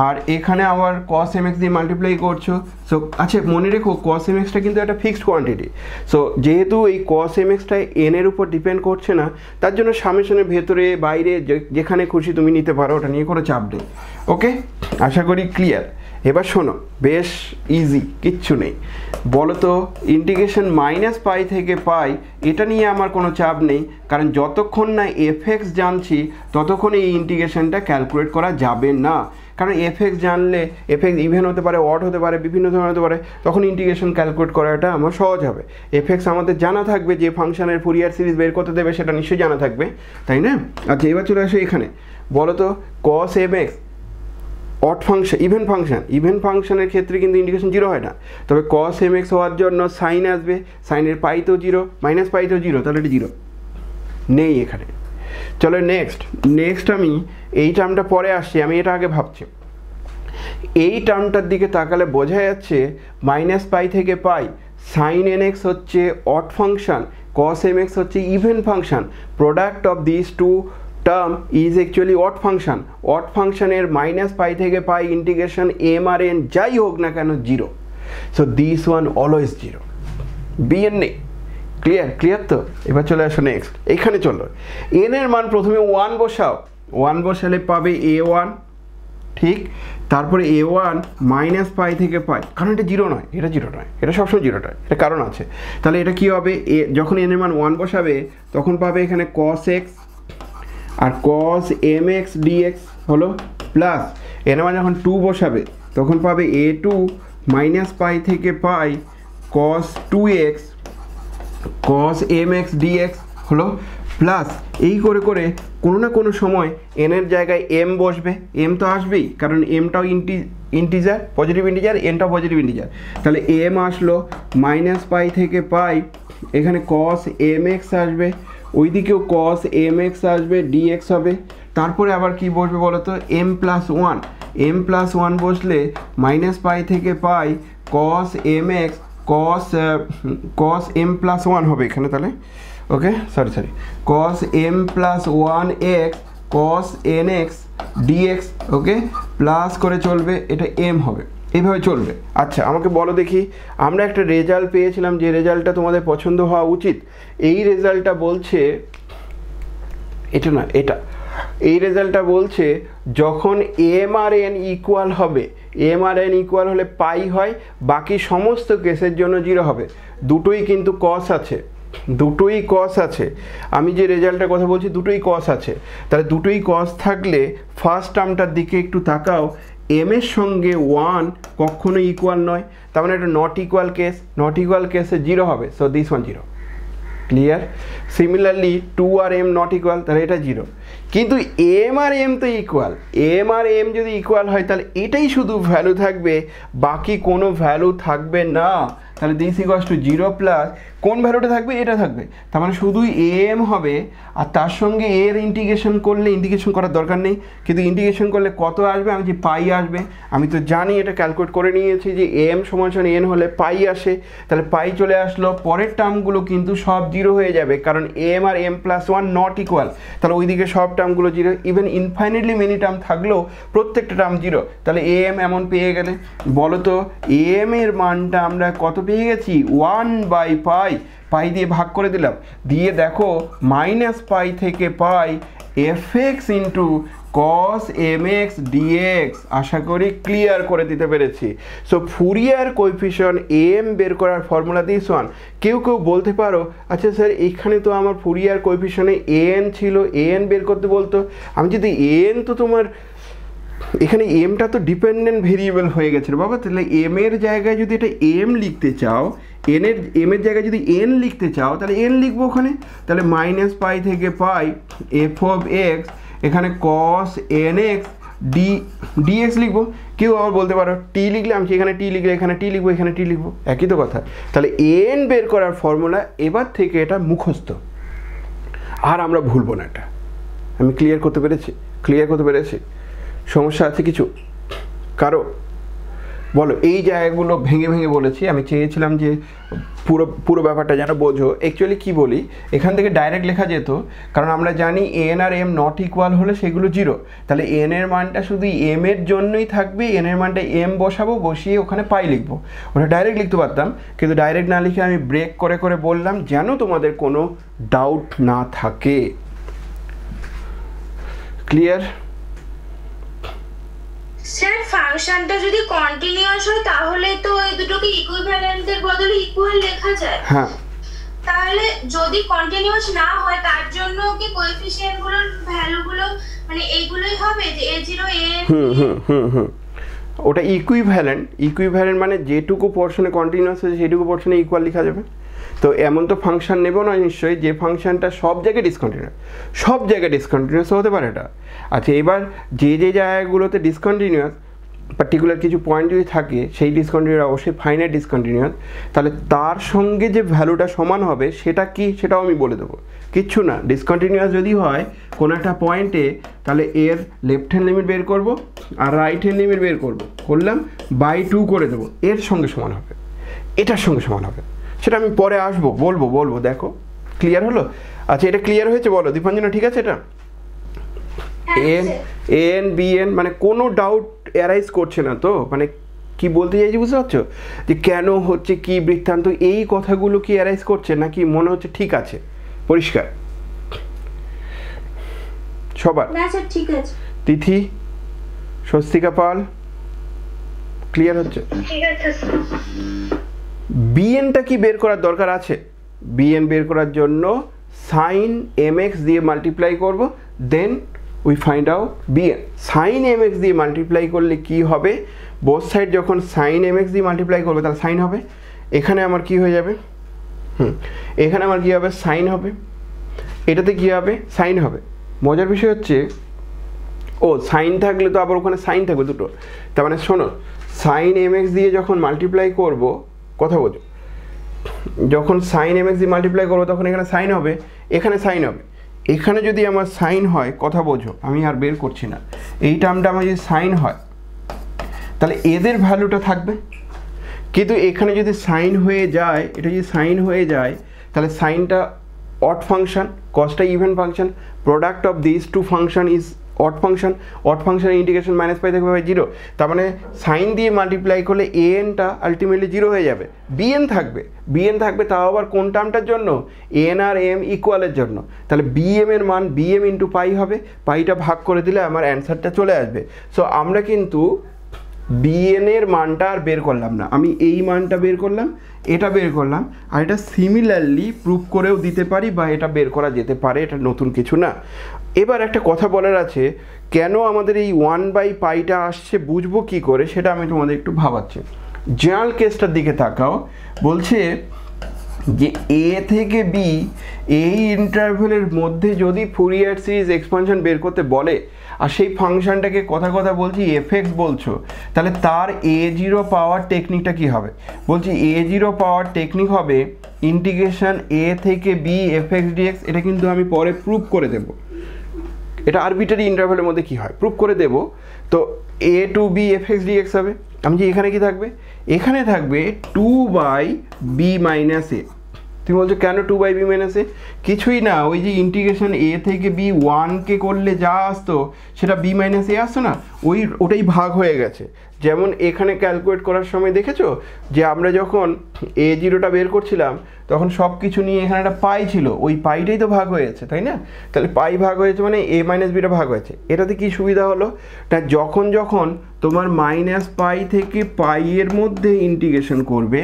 আর এখানে আবার cos mx দিয়ে মাল্টিপ্লাই করছো। সো আচ্ছা মনে রেখো cos mxটা কিন্তু একটা ফিক্সড কোয়ান্টিটি, সো যেহেতু এই cos mxটা n এর উপর ডিপেন্ড করছে না, তার জন্য সামেশনের ভেতরে বাইরে যেখানে খুশি তুমি নিতে পারো, ওটা নিয়ে কোনো চাপ নেই। ওকে, আশা করি ক্লিয়ার। এবার শোনো, বেশ ইজি, কিচ্ছু নেই। বলো তো ইন্টিগ্রেশন -π থেকে পাই, এটা নিয়ে আমার কোনো চাপ নেই, কারণ যতক্ষণ না fx জানছি ততক্ষণ এই ইন্টিগ্রেশনটা ক্যালকুলেট করা যাবে না। কারণ fx জানলে fx ইভেন হতে পারে, অড হতে পারে, বিভিন্ন ধরনের হতে পারে, তখন ইন্টিগ্রেশন ক্যালকুলেট করাটা আমার সহজ হবে। fx আমাদের জানা থাকবে, যে ফাংশনের ফুরিয়ার সিরিজ বের করতে দেবে সেটা নিশ্চয়ই জানা থাকবে, তাই না? আচ্ছা, এবার চলে আসো এখানে, বলো তো cos mx odd function, even ফাংশনের ক্ষেত্রে কিন্তু ইন্টিগ্রেশন 0 হয় না, তবে cos mx হওয়ার জন্য সাইন আসবে, সাইনের পাই তো 0, -π তো 0, তাহলে এটা 0 নেই এখানে। চলো নেক্সট আমি এই টার্মটা পরে আসছি, আমি এটা আগে ভাবছি। এই টার্মটার দিকে তাকালে বোঝা যাচ্ছে -π থেকে পাই, sin nx হচ্ছে অড ফাংশন, cos mx হচ্ছে even function, product of this two term is actually odd function. Odd ফাংশনের -π থেকে পাই ইন্টিগ্রেশন m আর n যাই হোক না কেন 0, so this one always 0, bn নেই। ক্লিয়ার তো? এবার চলে আসো নেক্সট, এইখানে চলো n এর মান প্রথমে 1 বসাও, 1 বসালে পাবে a1, ঠিক, তারপরে a1 -π থেকে পাই, কারণ এটা 0 নয়, এটা সবসময় 0 নয়, এটা কারণ আছে। তাহলে এটা কি হবে? যখন n এর মান 1 বসাবে তখন পাবে এখানে cos x আর cos mx dx হলো, প্লাস n এর মান যখন 2 বসাবে তখন পাবে a2 -π থেকে পাই cos 2x cos mx dx হলো, প্লাস এই করে করে কোনো না কোনো সময় n এর জায়গায় m বসবে, m তো আসবেই, কারণ mটাও পজিটিভ ইন্টিজার, nটাও পজিটিভ ইন্টিজার, তাহলে m আসলো -π থেকে পাই এখানে cos mx আসবে, ওইদিকেও cos mx আসবে, dx হবে। তারপরে আবার কি বসবে বলো তো, m+1, m+1 বসলে -পাই থেকে পাই cos mx cos m+1 হবে এখানে তাহলে, ওকে sorry cos m+1x cos nx dx, ওকে প্লাস করে চলবে, এটা m হবে, এইভাবে চলবে। আচ্ছা আমাকে বলো দেখি, আমরা একটা রেজাল্ট পেয়েছিলাম যে রেজাল্টটা তোমাদের পছন্দ হওয়া উচিত। এই রেজাল্টটা বলছে এটা না, এটা এই রেজাল্টটা বলছে যখন m আর n ইকুয়াল হবে, m আর n ইকুয়াল হলে পাই হয়, বাকি সমস্ত কেসের জন্য 0 হবে। দুটোই কিন্তু cos আছে, দুটোই cos আছে। আমি যে রেজাল্টের কথা বলছি দুটোই cos আছে, তাহলে দুটোই cos থাকলে ফার্স্ট টার্মটার দিকে একটু তাকাও, m এর সঙ্গে 1 কখনো ইকুয়াল নয়, তার মানে এটা not equal case, not equal কেসে 0 হবে, so this one 0। Clear? Similarly 2 আর m নট ইকুয়াল, তাহলে এটা 0। কিন্তু m আর m তো ইকুয়াল, m আর m যদি ইকুয়াল হয় তাহলে এটাই শুধু ভ্যালু থাকবে, বাকি কোনো ভ্যালু থাকবে না। তাহলে দিস ইকুয়ালস টু 0 প্লাস কোন ভ্যালুটা থাকবে, এটা থাকবে, তার মানে শুধু m হবে, আর তার সঙ্গে এর ইন্টিগ্রেশন করলে, ইন্টিগ্রেশন করার দরকার নেই, কিন্তু ইন্টিগ্রেশন করলে কত আসবে, আমি যে পাই আসবে, আমি তো জানি এটা ক্যালকুলেট করে নিয়েছি যে m সমান n হলে পাই আসে, তাহলে পাই চলে আসলো। পরের টার্মগুলো কিন্তু সব 0 হয়ে যাবে, কারণ m R m+1 not equal, তাহলে ওইদিকে সব টার্মগুলো 0, ইভেন ইনফাইনাইটলি মেনি টার্ম থাকলেও প্রত্যেকটা টার্ম 0। তাহলে m এমন পেয়ে গেলে বলো তো m এর মানটা আমরা কত পেয়ে গেছি, 1/পাই, পাই দিয়ে ভাগ করে দিলাম, দিয়ে দেখো -পাই থেকে পাই fx into cos mx dx। আশা করি ক্লিয়ার করে দিতে পেরেছি। সো ফুরিয়ার কোএফিসিয়েন্ট m বের করার ফর্মুলা দিস ওয়ান। কেউ বলতে পারো আচ্ছা স্যার এখানে তো আমার ফুরিয়ার কোএফিসিয়েন্টে an ছিল, an বের করতে বলতো, আমি যদি an তো তোমার এখানে এমটা তো ডিপেন্ডেন্ট ভেরিয়েবল হয়ে গেছে বাবা, তাহলে এম এর জায়গায় যদি এটা এম লিখতে চাও, এম এর জায়গায় যদি এন লিখতে চাও তাহলে এন লিখবো ওখানে, তাহলে -পাই থেকে পাই এফ অফ এক্স, এখানে cos nx dx লিখবো। কেউ আবার বলতে পারো টি লিখলে, আমি এখানে টি লিখলে এখানে টি লিখবো, এখানে টি লিখবো, একই তো কথা। তাহলে এন বের করার ফর্মুলা এবার থেকে এটা মুখস্থ, আর আমরা ভুলবো না। এটা আমি ক্লিয়ার করতে পেরেছি? সমস্যা আছে কিছু কারো? বলো। এই জায়গাগুলো ভেঙে ভেঙে বলেছি, আমি চেয়েছিলাম যে পুরো ব্যাপারটা যেন বোঝো। অ্যাকচুয়ালি কি বলি, এখান থেকে ডাইরেক্ট লেখা যেত, কারণ আমরা জানি এন আর এম নট ইকুয়াল হলে সেগুলো 0, তাহলে এন এর মানটা শুধু এম এর জন্যই থাকবে, এন এর মানটা এম বসাবো, বসিয়ে ওখানে পাই লিখবো, ওটা ডাইরেক্ট লিখতে পারতাম, কিন্তু ডাইরেক্ট না লিখে আমি ব্রেক করে করে বললাম যেন তোমাদের কোনো ডাউট না থাকে। ক্লিয়ার? স্যার ফাংশনটা যদি কন্টিনিউয়াস হয় তাহলে তো এই দুটোকে ইকুইভ্যালেন্টের বদলে ইকুয়াল লেখা যায়। হ্যাঁ, তাহলে যদি কন্টিনিউয়াস না হয় তার জন্য কি কোএফিসিয়েন্ট গুলোর ভ্যালুগুলো মানে এইগুলোই হবে যে a0 a ওটা ইকুইভ্যালেন্ট মানে যেটুকু পোর্শনে কন্টিনিউয়াস আছে সেটুকু পোর্শনে ইকুয়াল লেখা যাবে। তো এমন তো ফাংশন নেব না নিশ্চয়ই যে ফাংশনটা সব জায়গায় ডিসকন্টিনিউয়াস হতে পারে এটা। আচ্ছা, এবার যে জায়গাগুলোতে ডিসকন্টিনিউয়াস পার্টিকুলার কিছু পয়েন্ট যদি থাকে, সেই ডিসকন্টিনিউয়াস অবশ্যই ফাইনাইট ডিসকন্টিনিউয়াস, তাহলে তার সঙ্গে যে ভ্যালুটা সমান হবে সেটা কি, সেটাও আমি বলে দেবো। কিচ্ছু না, ডিসকন্টিনিউয়াস যদি হয় কোনো একটা পয়েন্টে, তাহলে এর লেফট হ্যান্ড লিমিট বের করব আর রাইট হ্যান্ড লিমিট বের করলাম, /2 করে দেবো, এর সঙ্গে সমান হবে, এটার সঙ্গে সমান হবে। সেটা আমি পরে আসবো, বলবো। দেখো ক্লিয়ার হলো? আচ্ছা, এটা ক্লিয়ার হয়েছে বলো দীপাঞ্জনা? ঠিক আছে? এটা এন বিএন মানে কোনো ডাউট অ্যারাইজ করছে না তো? মানে কি বলতে চাইছি বুঝতে পারছো, যে কেন হচ্ছে, কি বৃত্তান্ত, এই কথাগুলো কি অ্যারাইজ করছে নাকি মনে হচ্ছে ঠিক আছে? পরিষ্কার সবার? না স্যার ঠিক আছে। তিথি, স্বস্তিকা পাল, ক্লিয়ার হচ্ছে? ঠিক আছে স্যার। বিএনটা কি বের করার দরকার আছে? বিএন বের করার জন্য sin mx দিয়ে মাল্টিপ্লাই করব, then we find out bn. sin mx দিয়ে মাল্টিপ্লাই করলে কি হবে, বোথ সাইড যখন sin mx দিয়ে মাল্টিপ্লাই করবে তাহলে সাইন হবে, এখানে আমার কি হয়ে যাবে, এখানে আমার কি হবে, সাইন হবে, এটাতে কি হবে, সাইন হবে। মজার বিষয় হচ্ছে ও সাইন থাকলে তো আবার ওখানে সাইন থাকবে দুটো, তার মানে শোনো sin mx দিয়ে যখন মাল্টিপ্লাই করব, কথা বোঝো, যখন সাইন এমএক্স দিয়ে মাল্টিপ্লাই করবো তখন এখানে সাইন হবে, এখানে সাইন হবে। এখানে যদি আমার সাইন হয়, কথা বোঝো, আমি আর বের করছি না, এই টার্মটা আমার যদি সাইন হয় তাহলে এদের ভ্যালুটা থাকবে। কিন্তু এখানে যদি সাইন হয়ে যায়, এটা যদি সাইন হয়ে যায় তাহলে সাইনটা অড ফাংশন, কসটা even function, product of this two function is odd function, odd ফাংশনের ইন্টিগ্রেশন মাইনাস পাই থেকে পাই 0, তার মানে সাইন দিয়ে মাল্টিপ্লাই করলে এনটা আলটিমেটলি 0 হয়ে যাবে, বিএন থাকবে, তাও আবার কোন টার্মটার জন্য, এন আর এম ইকুয়ালের জন্য। তাহলে বিএম এর মান বিএম ইন্টু পাই হবে, পাইটা ভাগ করে দিলে আমার অ্যান্সারটা চলে আসবে। সো আমরা কিন্তু বিএন এর মানটা আর বের করলাম না, আমি এই মানটা বের করলাম, এটা বের করলাম, আর এটা সিমিলারলি প্রুভ করেও দিতে পারি বা এটা বের করা যেতে পারে, এটা নতুন কিছু না। এবার একটা কথা বলার আছে, কেন আমাদের এই 1/পাইটা আসছে বুঝবো কি করে, সেটা আমি তোমাদের একটু ভাবাচ্ছি। জেনারেল কেসটার দিকে তাকাও, বলছে যে এ থেকে বি এই ইন্টারভ্যালের মধ্যে যদি ফুরিয়ার সিরিজ এক্সপানশন বের করতে বলে আর সেই ফাংশনটাকে কথা বলছি এফএক্স বলছো, তাহলে তার A0 পাওয়ার টেকনিকটা কি হবে? বলছি A0 পাওয়ার টেকনিক হবে ইন্টিগ্রেশন এ থেকে বি এফএক্স ডিএক্স। এটা কিন্তু আমি পরে প্রুভ করে দেব, এটা আরবিটারি ইন্টারভ্যালের মধ্যে কি হয় প্রুভ করে দেব। তো এ টু বি এফএক্স ডিএক্স হবে। আমি যে এখানে কি থাকবে, এখানে থাকবে 2/b মাইনাস এ। তুমি বলছো কেন 2/b মাইনাস এ? কিছুই না, ওই যে ইন্টিগ্রেশন এ থেকে বি 1কে করলে যা আসতো সেটা b মাইনাস এ আসতো না, ওটাই ভাগ হয়ে গেছে। যেমন এখানে ক্যালকুলেট করার সময় দেখেছো যে আমরা যখন A0টা বের করছিলাম তখন সব কিছু নিয়ে এখানে একটা পাই ছিল, ওই পাইটাই তো ভাগ হয়েছে, তাই না? তাহলে পাই ভাগ হয়েছে মানে a মাইনাস বিটা ভাগ হয়েছে। এটাতে কি সুবিধা হলো, তা যখন তোমার মাইনাস পাই থেকে পাই এর মধ্যে ইন্টিগ্রেশন করবে,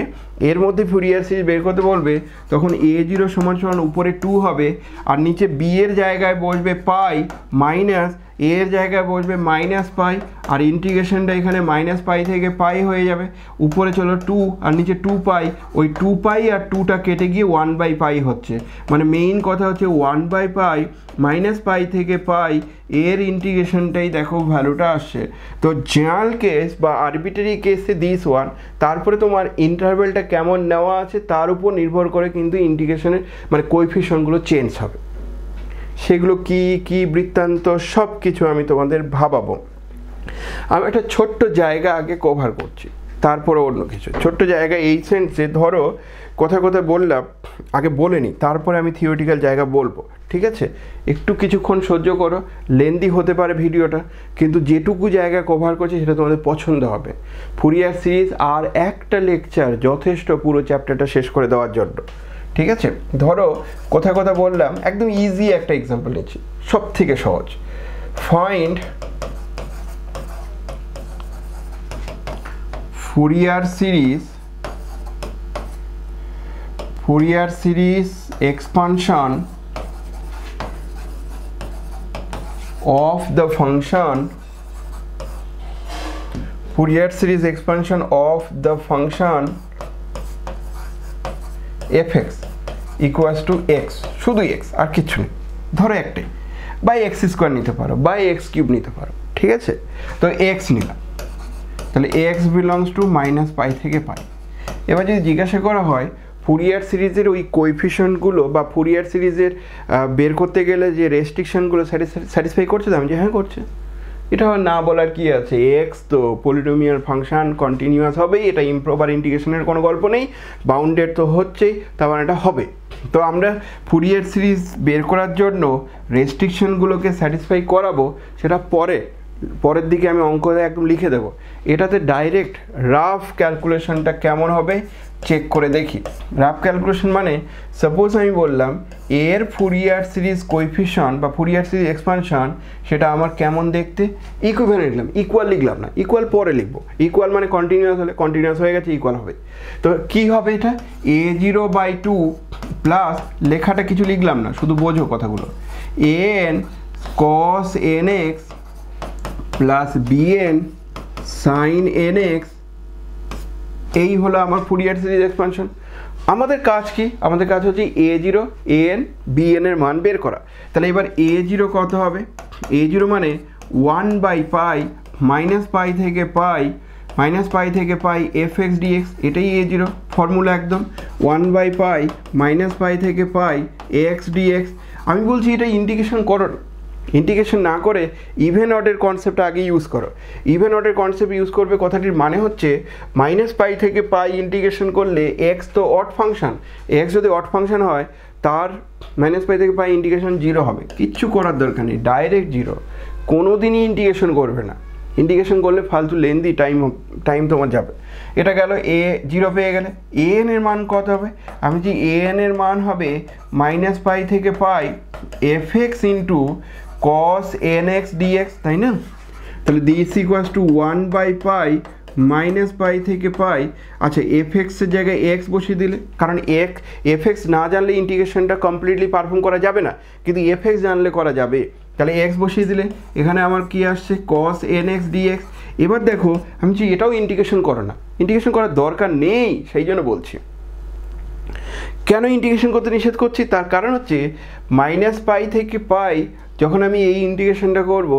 এর মধ্যে ফুরিয়ার সিরিজ বের করতে বলবে, তখন A0 সমান সমান উপরে 2 হবে আর নিচে b এর জায়গায় বসবে পাই, মাইনাস a এর জায়গায় বসবে মাইনাস পাই, আর ইন্টিগ্রেশনটা এখানে মাইনাস পাই থেকে পাই হয়ে যাবে, উপরে চলো 2 আর নিচে 2 পাই, ওই 2 পাই আর 2টা কেটে গিয়ে 1/পাই হচ্ছে। মানে মেইন কথা হচ্ছে 1/পাই মাইনাস পাই থেকে পাই এর ইন্টিগ্রেশনটাই দেখো ভ্যালুটা আসছে। তো জেনারেল কেস বা আরবিটারি কেসে দিস ওয়ান, তারপরে তোমার ইন্টারভ্যালটা কেমন নেওয়া আছে তার উপর নির্ভর করে কিন্তু ইন্টিগ্রেশনের মানে কোএফিশিয়েন্টগুলো চেঞ্জ হবে। সেগুলো কি কি বৃত্তান্ত সব কিছু আমি তোমাদের ভাবাবো। আমি একটা ছোট্ট জায়গা আগে কভার করছি, তারপরে অন্য কিছু ছোট্ট জায়গা এই সেন্সে, ধরো কথা বললাম, আগে বলে নিই তারপরে আমি থিওরিটিক্যাল জায়গা বলবো, ঠিক আছে? একটু কিছুক্ষণ সহ্য করো, লেন্দি হতে পারে ভিডিওটা, কিন্তু যেটুকু জায়গা কভার করছি সেটা তোমাদের পছন্দ হবে। ফুরিয়ার সিরিজ আর একটা লেকচার যথেষ্ট পুরো চ্যাপ্টারটা শেষ করে দেওয়ার জন্য, ঠিক আছে? ধরো কথা বললাম, একদম ইজি একটা এক্সাম্পল নিচ্ছি, সব থেকে সহজ। Find Fourier series expansion of the function Fourier series expansion of the function fx equals to x, শুধু x আর কিছু নেই, ধরো একটাই, বাই এক্স স্কোয়ার নিতে পারো, বাই এক্স কিউব নিতে পারো, ঠিক আছে? তো x নিলাম, তাহলে x belongs to minus pi থেকে পাই। এবার যদি জিজ্ঞাসা করা হয় ফুরিয়ার সিরিজের ওই কোএফিশিয়েন্টগুলো বা ফুরিয়ার সিরিজের বের করতে গেলে যে রেস্ট্রিকশনগুলো স্যাটিসফাই করছে, তো আমি যে হ্যাঁ করছে। এটা না বলার কি আছে, এক্স তো পলিনোমিয়াল ফাংশন কন্টিনিউয়াস হবেই, এটা ইমপ্রপার ইন্টিগ্রেশনের কোনো গল্প নেই, বাউন্ডেড তো হচ্ছেই, তার মানে এটা হবে। তো আমরা ফুরিয়ার সিরিজ বের করার জন্য রেস্ট্রিকশনগুলোকে স্যাটিসফাই করাবো, সেটা পরের দিকে আমি অঙ্কটা একদম লিখে দেবো। এটাতে ডাইরেক্ট রাফ ক্যালকুলেশনটা কেমন হবে চেক করে দেখি। রাফ ক্যালকুলেশন মানে সাপোজ আমি বললাম এর ফুরিয়ার সিরিজ কোএফিশিয়েন্ট বা ফুরিয়ার সিরিজ এক্সপানশন সেটা আমার কেমন দেখতে, ইকুইভ্যালেন্ট লিখলাম, ইকুয়াল লিখলাম না, ইকুয়াল পরে লিখবো। ইকুয়াল মানে কন্টিনিউয়াস হলে, কন্টিনিউয়াস হয়ে গেছে ইকুয়াল হবে। তো কি হবে এটা, A0/2 প্লাস লেখাটা কিছু লিখলাম না, শুধু বোঝো কথাগুলো, an cos nx plus bn sin nx, এই হলো আমার ফুরিয়ার সিরিজ এক্সপানশন। আমাদের কাজ কি, আমাদের কাজ হচ্ছে A0 an bn এর মান বের করা। তাহলে এবার A0 কত হবে, A0 মানে 1/পাই মাইনাস পাই থেকে পাই মাইনাস পাই থেকে পাই এফ এক্স ডিএক্স, এটাই এ জিরো ফর্মুলা একদম। 1/পাই মাইনাস পাই থেকে পাই এ এক্স ডিএক্স। আমি বলছি এটা ইন্টিগ্রেশন করো, ইন্টিগ্রেশন না করে ইভেন অডের কনসেপ্টটা আগে ইউজ করো। ইভেন অডের কনসেপ্ট ইউজ করবে, কথাটির মানে হচ্ছে মাইনাস পাই থেকে পাই ইন্টিগ্রেশন করলে এক্স তো অড ফাংশন, এক্স যদি অড ফাংশন হয় তার মাইনাস পাই থেকে পাই ইন্টিগ্রেশন জিরো হবে, কিচ্ছু করার দরকার নেই, ডাইরেক্ট জিরো। কোনো দিনই ইন্টিগ্রেশন করবে না, ইন্টিগ্রেশন করলে ফালতু লেন্দি টাইম তোমার যাবে। এটা গেল এ জিরো পেয়ে গেলে। এ এন এর মান কত হবে? আমি যে এ এন এর মান হবে মাইনাস পাই থেকে pi f x into cos n x dx, তাই না? তাহলে দিস ইকুয়ালস টু 1/পাই মাইনাস পাই থেকে পাই। আচ্ছা এফ এক্সের জায়গায় এক্স বসিয়ে দিলে, কারণ এফ এক্স না জানলে ইন্টিগ্রেশনটা কমপ্লিটলি পারফর্ম করা যাবে না, কিন্তু এফ এক্স জানলে করা যাবে। তাহলে এক্স বসিয়ে দিলে এখানে আমার কি আসছে কস এন এক্স ডিএক্স। এবার দেখো আমি যে এটাও ইন্টিগ্রেশন করো না, ইন্টিগ্রেশন করার দরকার নেই, সেই জন্য বলছি। কেন ইন্টিগ্রেশন করতে নিষেধ করছি? তার কারণ হচ্ছে মাইনাস পাই থেকে পাই যখন আমি এই ইন্টিগ্রেশনটা করব,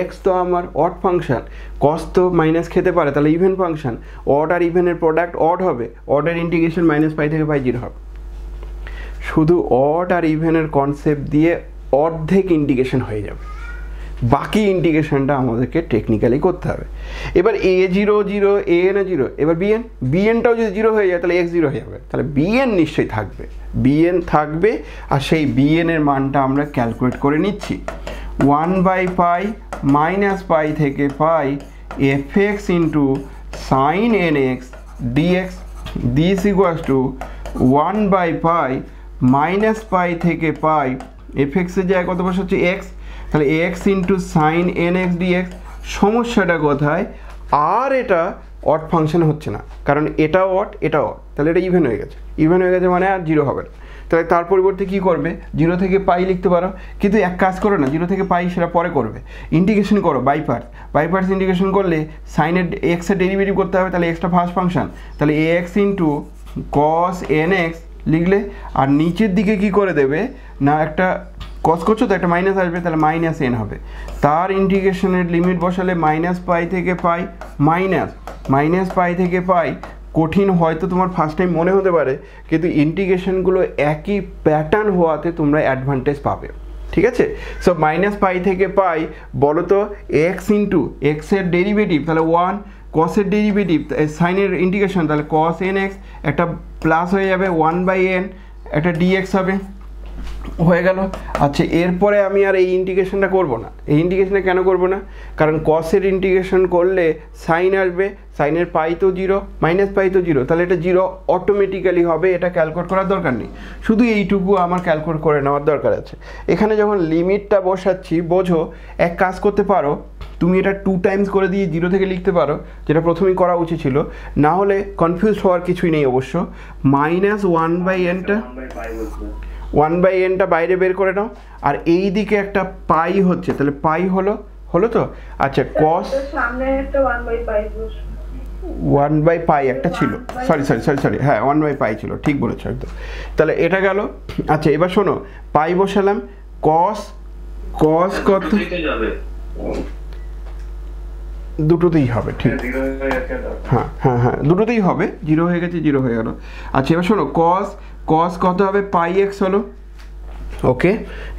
এক্স তো আমার অড ফাংশন, কস তো মাইনাস খেতে পারে, তাহলে ইভেন ফাংশন, অড আর ইভেনের প্রোডাক্ট অড হবে, অডের ইন্টিগ্রেশন মাইনাস পাই থেকে পাই জিরো হবে। শুধু অড আর ইভেনের কনসেপ্ট দিয়ে অর্ধেক ইন্টিগ্রেশন হয়ে যাবে, বাকি ইন্টিগ্রেশনটা আমাদেরকে টেকনিক্যালি করতে হবে। এবার a zero zero, a n zero, এবার বিএনটাও যদি জিরো হয়ে যায় তাহলে এক্স জিরো হয়ে যাবে, তাহলে বিএন নিশ্চয়ই থাকবে, বিএন থাকবে। আর সেই বিএনের মানটা আমরা ক্যালকুলেট করে নিচ্ছি। 1/পাই মাইনাস পাই থেকে pi f x into sine n x dx, this equals to 1/পাই মাইনাস পাই থেকে পাই এফ এক্সের জায়গায় কত বসাচ্ছি এক্স, তাহলে x into sine n x dx. সমস্যাটা কোথায়? আর এটা অড ফাংশন হচ্ছে না, কারণ এটাও অড এটাও অড, তাহলে এটা ইভেন হয়ে গেছে, ইভেন হয়ে গেছে মানে আর জিরো হবে না। তাহলে তার পরিবর্তে কী করবে? জিরো থেকে পাই লিখতে পারো, কিন্তু এক কাজ করো না, জিরো থেকে পাই সেটা পরে করবে, ইন্টিগ্রেশন করো বাই পার্টস ইন্টিগ্রেশন করলে সাইনের এক্সের ডেরিভেটিভ করতে হবে, তাহলে এক্সটা ফার্স্ট ফাংশন, তাহলে a x into cos n x লিখলে, আর নিচের দিকে কি করে দেবে না, একটা কস করছো তো একটা মাইনাস আসবে, তাহলে মাইনাস এন হবে। তার ইন্টিগ্রেশনের লিমিট বসালে মাইনাস পাই থেকে পাই মাইনাস পাই থেকে পাই। কঠিন হয়তো তোমার ফার্স্ট টাইম মনে হতে পারে, কিন্তু ইন্টিগ্রেশনগুলো একই প্যাটার্ন হওয়াতে তোমরা অ্যাডভান্টেজ পাবে, ঠিক আছে? সো মাইনাস পাই থেকে পাই বলো তো এক্স ইন্টু এক্সের ডেরিভেটিভ, তাহলে 1, কসের ডেরিভেটিভ সাইনের ইন্টিগ্রেশন, তাহলে কস এন এক্স একটা প্লাস হয়ে যাবে 1/n, একটা ডিএক্স হবে, হয়ে গেল। আচ্ছা এরপরে আমি আর এই ইন্টিগ্রেশনটা করব না। এই ইন্টিগ্রেশনটা কেন করব না? কারণ কসের ইন্টিগ্রেশন করলে সাইন আসবে, সাইনের পাই তো জিরো মাইনাস পাই তো জিরো, তাহলে এটা জিরো অটোমেটিক্যালি হবে, এটা ক্যালকুলেট করার দরকার নেই, শুধু এইটুকু আমার ক্যালকুলেট করে নেওয়ার দরকার আছে। এখানে যখন লিমিটটা বসাচ্ছি বোঝো, এক কাজ করতে পারো, তুমি এটা 2 টাইমস করে দিয়ে জিরো থেকে লিখতে পারো, যেটা প্রথমেই করা উচিত ছিল, না হলে কনফিউজ হওয়ার কিছুই নেই অবশ্য। মাইনাস 1/nটা 1/nটা বাইরে বের করে নাও, আর এই দিকে একটা পাই হচ্ছে, তাহলে পাই হলো তো। আচ্ছা কস সামনে একটা 1/পাই বসবে, 1/পাই একটা ছিল, সরি হ্যাঁ 1/পাই ছিল, ঠিক বলেছো একদম। তাহলে এটা গেল। আচ্ছা এবার শোনো, পাই বসালাম, কস কত দুটোতেই হবে, ঠিক, হ্যাঁ দুটোতেই হবে, জিরো হয়ে গেছে জিরো হয়ে গেল। আচ্ছা এবার শোনো, কস কত হবে? পাই এক্স হলো, ওকে।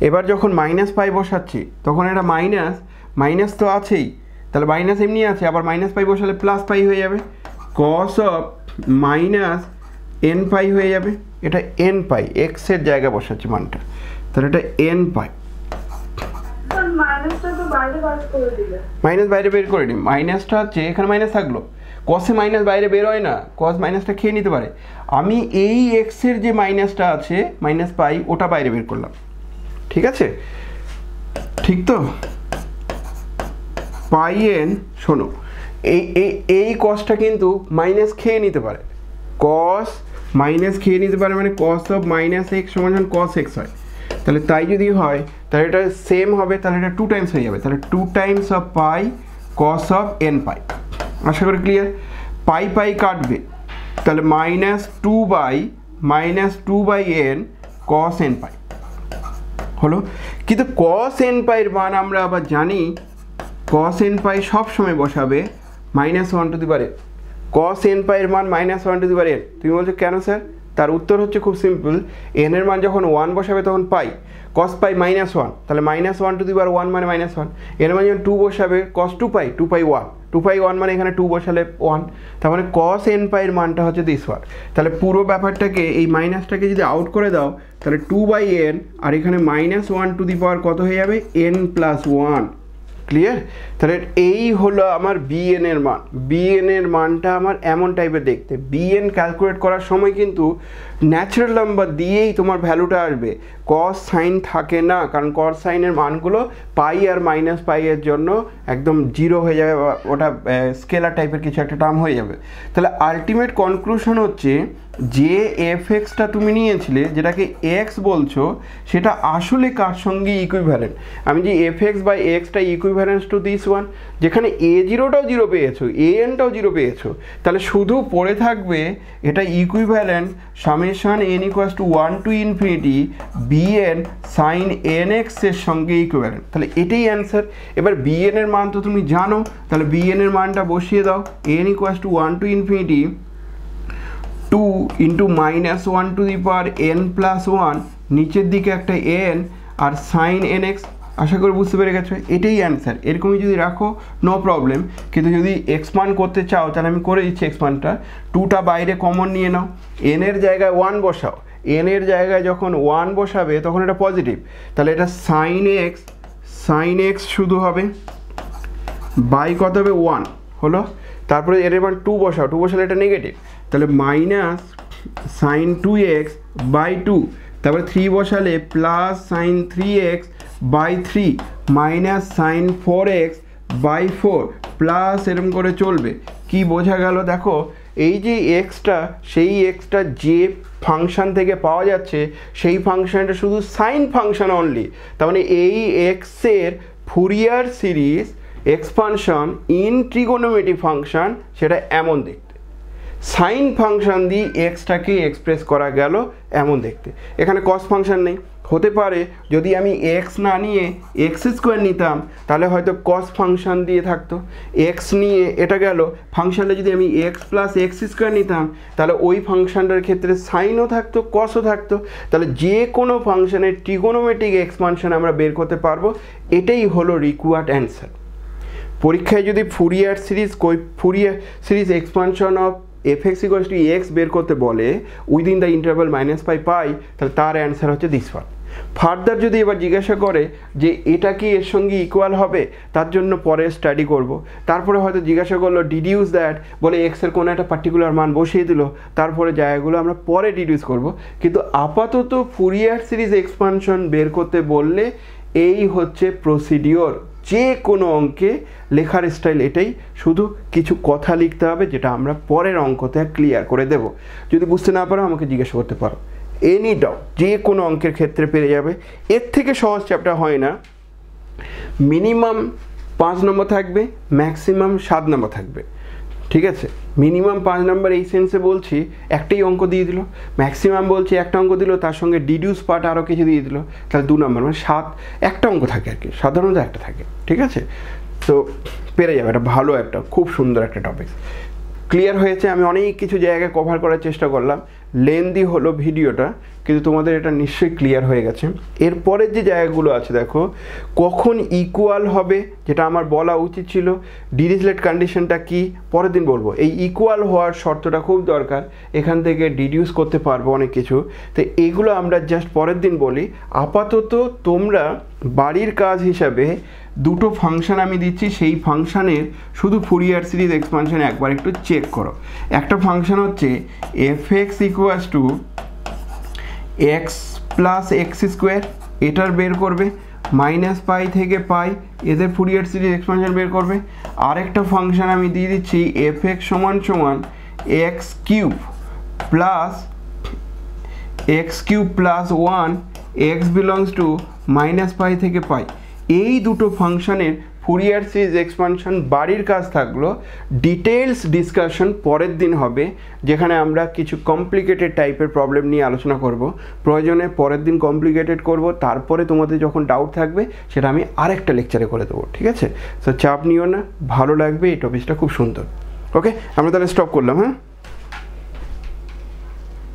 এবার যখন মাইনাস পাই বসাচ্ছি তখন এটা মাইনাস তো আছেই, তাহলে মাইনাস এমনি আছে, আবার মাইনাস পাই বসালে প্লাস পাই হয়ে যাবে, কস অফ মাইনাস এন পাই হয়ে যাবে, এটা এন পাই, এক্সের জায়গায় বসাচ্ছি মানটা, তাহলে এটা এন পাই। মাইনাস বাইরে বের করে নিই, মাইনাসটা হচ্ছে এখানে মাইনাস থাকলো, কসে মাইনাস বাইরে বের হয় না, কস মাইনাসটা খেয়ে নিতে পারে। আমি এই এক্সের যে মাইনাসটা আছে মাইনাস পাই, ওটা বাইরে বের করলাম, ঠিক আছে? ঠিক তো? পাই এন, শোনো এই কসটা কিন্তু মাইনাস খেয়ে নিতে পারে, কস মাইনাস খেয়ে নিতে পারে, মানে কস অফ মাইনাস এক্স সমান কস এক্স হয়, তাহলে তাই যদি হয় তাহলে এটা সেম হবে, তাহলে এটা 2 টাইমস হয়ে যাবে, তাহলে 2 times of pi cos of n pi. আশা করি ক্লিয়ার? পাই কাটবে, তাহলে -2/n cos n পাই হলো। কিন্তু cos n পাইয়ের মান আমরা আবার জানি, cos n পাই সব সময় বসাবে -1 two the power n। cos n পাই এর মান -1 টু দি পাওয়ার n। তুমি বলছো কেন স্যার? তার উত্তর হচ্ছে খুব সিম্পল, n এর মান যখন 1 বসাবে তখন পাই, cos পাই -1, তাহলে -1 টু দি পাওয়ার 1 মানে -1, এর মানে যখন 2 বসাবে cos 2 পাই 1, 2 পাই 1 মানে এখানে 2 বসালে 1, তার মানে cos n পাই এর মানটা হচ্ছে দিস ওয়ান। তাহলে পুরো ব্যাপারটাকে এই মাইনাসটাকে যদি আউট করে দাও তাহলে 2/n আর এখানে -1 টু দি পাওয়ার কত হয়ে যাবে n+1। ক্লিয়ার? তাহলে এই হলো আমার bn এর মান। bn এর মানটা আমার এমন টাইপের দেখতে। bn ক্যালকুলেট করার সময় কিন্তু ন্যাচারাল নাম্বার দিয়েই তোমার ভ্যালুটা আসবে, cos সাইন থাকে না, কারণ cos সাইনের মানগুলো পাই আর মাইনাস পাই এর জন্য একদম 0 হয়ে যাবে, ওটা স্কেলার টাইপের কিছু একটা টার্ম হয়ে যাবে। তাহলে আলটিমেট কনক্লুশন হচ্ছে যে fx-টা তুমি নিয়েছিলে যেটাকে x বলছো সেটা আসলে কার সঙ্গে ইকুইভ্যালেন্ট? আমি যে fx/x-টা ইকুইভ্যালেন্স টু দিস ওয়ান, যেখানে a0টাও 0 পেয়েছো, an-টাও 0 পেয়েছো, তাহলে শুধু পড়ে থাকবে এটা equivalent summation n = 1 to infinity bn sin nx এর সঙ্গে ইকুইভ্যালেন্ট। তাহলে এটাই অ্যান্সার। এবার bn এর মান তো তুমি জানো, তাহলে bn এর মানটা বসিয়ে দাও, n = 1 to infinity 2 × -1 two the power n+1, নিচের দিকে একটা n আর sin nx। আশা করি বুঝতে পেরে গেছো, এটাই অ্যান্সার। এরকমই যদি রাখো নো প্রবলেম, কিন্তু যদি এক্সপান্ড করতে চাও তাহলে আমি করে দিচ্ছি এক্সপান্ডটা। 2টা বাইরে কমন নিয়ে নাও, n এর জায়গায় 1 বসাও, n এর জায়গায় যখন 1 বসাবে তখন এটা পজিটিভ, তাহলে এটা sin x শুধু হবে বাই কত হবে 1 হলো, তারপরে এর মান 2 বসাও, 2 বসালে এটা নেগেটিভ, তাহলে -sin 2x/2, তারপরে 3 বসালে +sin 3x/3 -sin 4x/4 plus এরকম করে চলবে। কি বোঝা গেল? দেখো এই যে এক্সটা, সেই এক্সটা যে ফাংশন থেকে পাওয়া যাচ্ছে সেই ফাংশনটা শুধু সাইন ফাংশন অনলি, তার মানে এই এক্সের Fourier series expansion in trigonometric function সেটা এমন দেখতে। সাইন ফাংশন দিয়ে এক্সটাকে এক্সপ্রেস করা গেল এমন দেখতে। এখানে কস ফাংশন নেই, হতে পারে যদি আমি এক্স না নিয়ে x² নিতাম তাহলে হয়তো কস ফাংশন দিয়ে থাকতো, এক্স নিয়ে এটা গেল, ফাংশনটা যদি আমি x + x² নিতাম তাহলে ওই ফাংশনটার ক্ষেত্রে সাইনও থাকতো কসও থাকতো। তাহলে যে কোনো ফাংশনের ট্রিগোনোমেট্রিক এক্সপানশন আমরা বের করতে পারবো, এটাই হলো রিকোয়ার্ড অ্যান্সার। পরীক্ষায় যদি Fourier series expansion of fx = x বের করতে বলে উইদিন দ্য ইন্টারভাল -π পাই, তাহলে তার অ্যান্সার হচ্ছে দিস ওয়ান। ফার্দার যদি এবার জিজ্ঞাসা করে যে এটা কি এর সঙ্গে ইকুয়াল হবে, তার জন্য পরে স্টাডি করব। তারপরে হয়তো জিজ্ঞাসা করলো ডিডিউস দ্যাট, বলে এক্সের কোনো একটা পার্টিকুলার মান বসিয়ে দিল, তারপরে জায়গাগুলো আমরা পরে ডিডিউস করব। কিন্তু আপাতত ফুরিয়ার সিরিজ এক্সপানশন বের করতে বললে এই হচ্ছে প্রসিডিওর। যে কোনো অঙ্কে লেখার স্টাইল এটাই, শুধু কিছু কথা লিখতে হবে যেটা আমরা পরের অঙ্কতে ক্লিয়ার করে দেব। যদি বুঝতে না পারো আমাকে জিজ্ঞাসা করতে পারো, এনি ডাউট যে কোনো অঙ্কের ক্ষেত্রে পেরে যাবে। এর থেকে সহজ চ্যাপ্টার হয় না। মিনিমাম 5 নম্বর থাকবে, ম্যাক্সিমাম 7 নম্বর থাকবে, ঠিক আছে? মিনিমাম 5 নম্বর এই সেন্সে বলছি একটাই অঙ্ক দিয়ে দিল, ম্যাক্সিমাম বলছি একটা অঙ্ক দিল, তার সঙ্গে ডিডিউস পার্ট আরও কিছু দিয়ে দিল, তাহলে 2 নম্বর, মানে 7 একটা অঙ্ক থাকে আর কি, সাধারণত একটা থাকে, ঠিক আছে? তো পেরে যাবে, এটা ভালো একটা খুব সুন্দর একটা টপিক। ক্লিয়ার হয়েছে? আমি অনেক কিছু জায়গায় কভার করার চেষ্টা করলাম, লেন্দি হলো ভিডিওটা, কিন্তু তোমাদের এটা নিশ্চয়ই ক্লিয়ার হয়ে গেছে। এরপরের যে জায়গাগুলো আছে দেখো, কখন ইকুয়াল হবে যেটা আমার বলা উচিত ছিল, ডিরিচলেট কন্ডিশনটা কি পরের দিন বলবো। এই ইকুয়াল হওয়ার শর্তটা খুব দরকার, এখান থেকে ডিডিউস করতে পারবো অনেক কিছু, তো এগুলো আমরা জাস্ট পরের দিন বলি। আপাতত তোমরা বাড়ির কাজ হিসাবে দুটো ফাংশন আমি দিচ্ছি, সেই ফাংশানের শুধু ফুরিয়ার সিরিজ এক্সপানশন একবার একটু চেক করো। একটা ফাংশন হচ্ছে fx = x + x², এটার বের করবে, -π থেকে π এদের ফুরিয়ার সিরিজ এক্সপানশন বের করবে। আরেকটা ফাংশন আমি দিয়ে দিচ্ছি fx = x³ + 1 x belongs to -π থেকে π। এই দুটো ফাংশনের ফুরিয়ার সিরিজ এক্সপানশন বাড়ির কাজ থাকলো, ডিটেলস ডিসকাশন পরের দিন হবে, যেখানে আমরা কিছু কমপ্লিকেটেড টাইপের প্রবলেম নিয়ে আলোচনা করব। প্রয়োজনে পরের দিন কমপ্লিকেটেড করব, তারপরে তোমাদের যখন ডাউট থাকবে সেটা আমি আরেকটা লেকচারে করে দেবো, ঠিক আছে? সো চাপ নিও না, ভালো লাগবে, এই টপিকটা খুব সুন্দর। ওকে, আমরা তাহলে স্টপ করলাম, হ্যাঁ।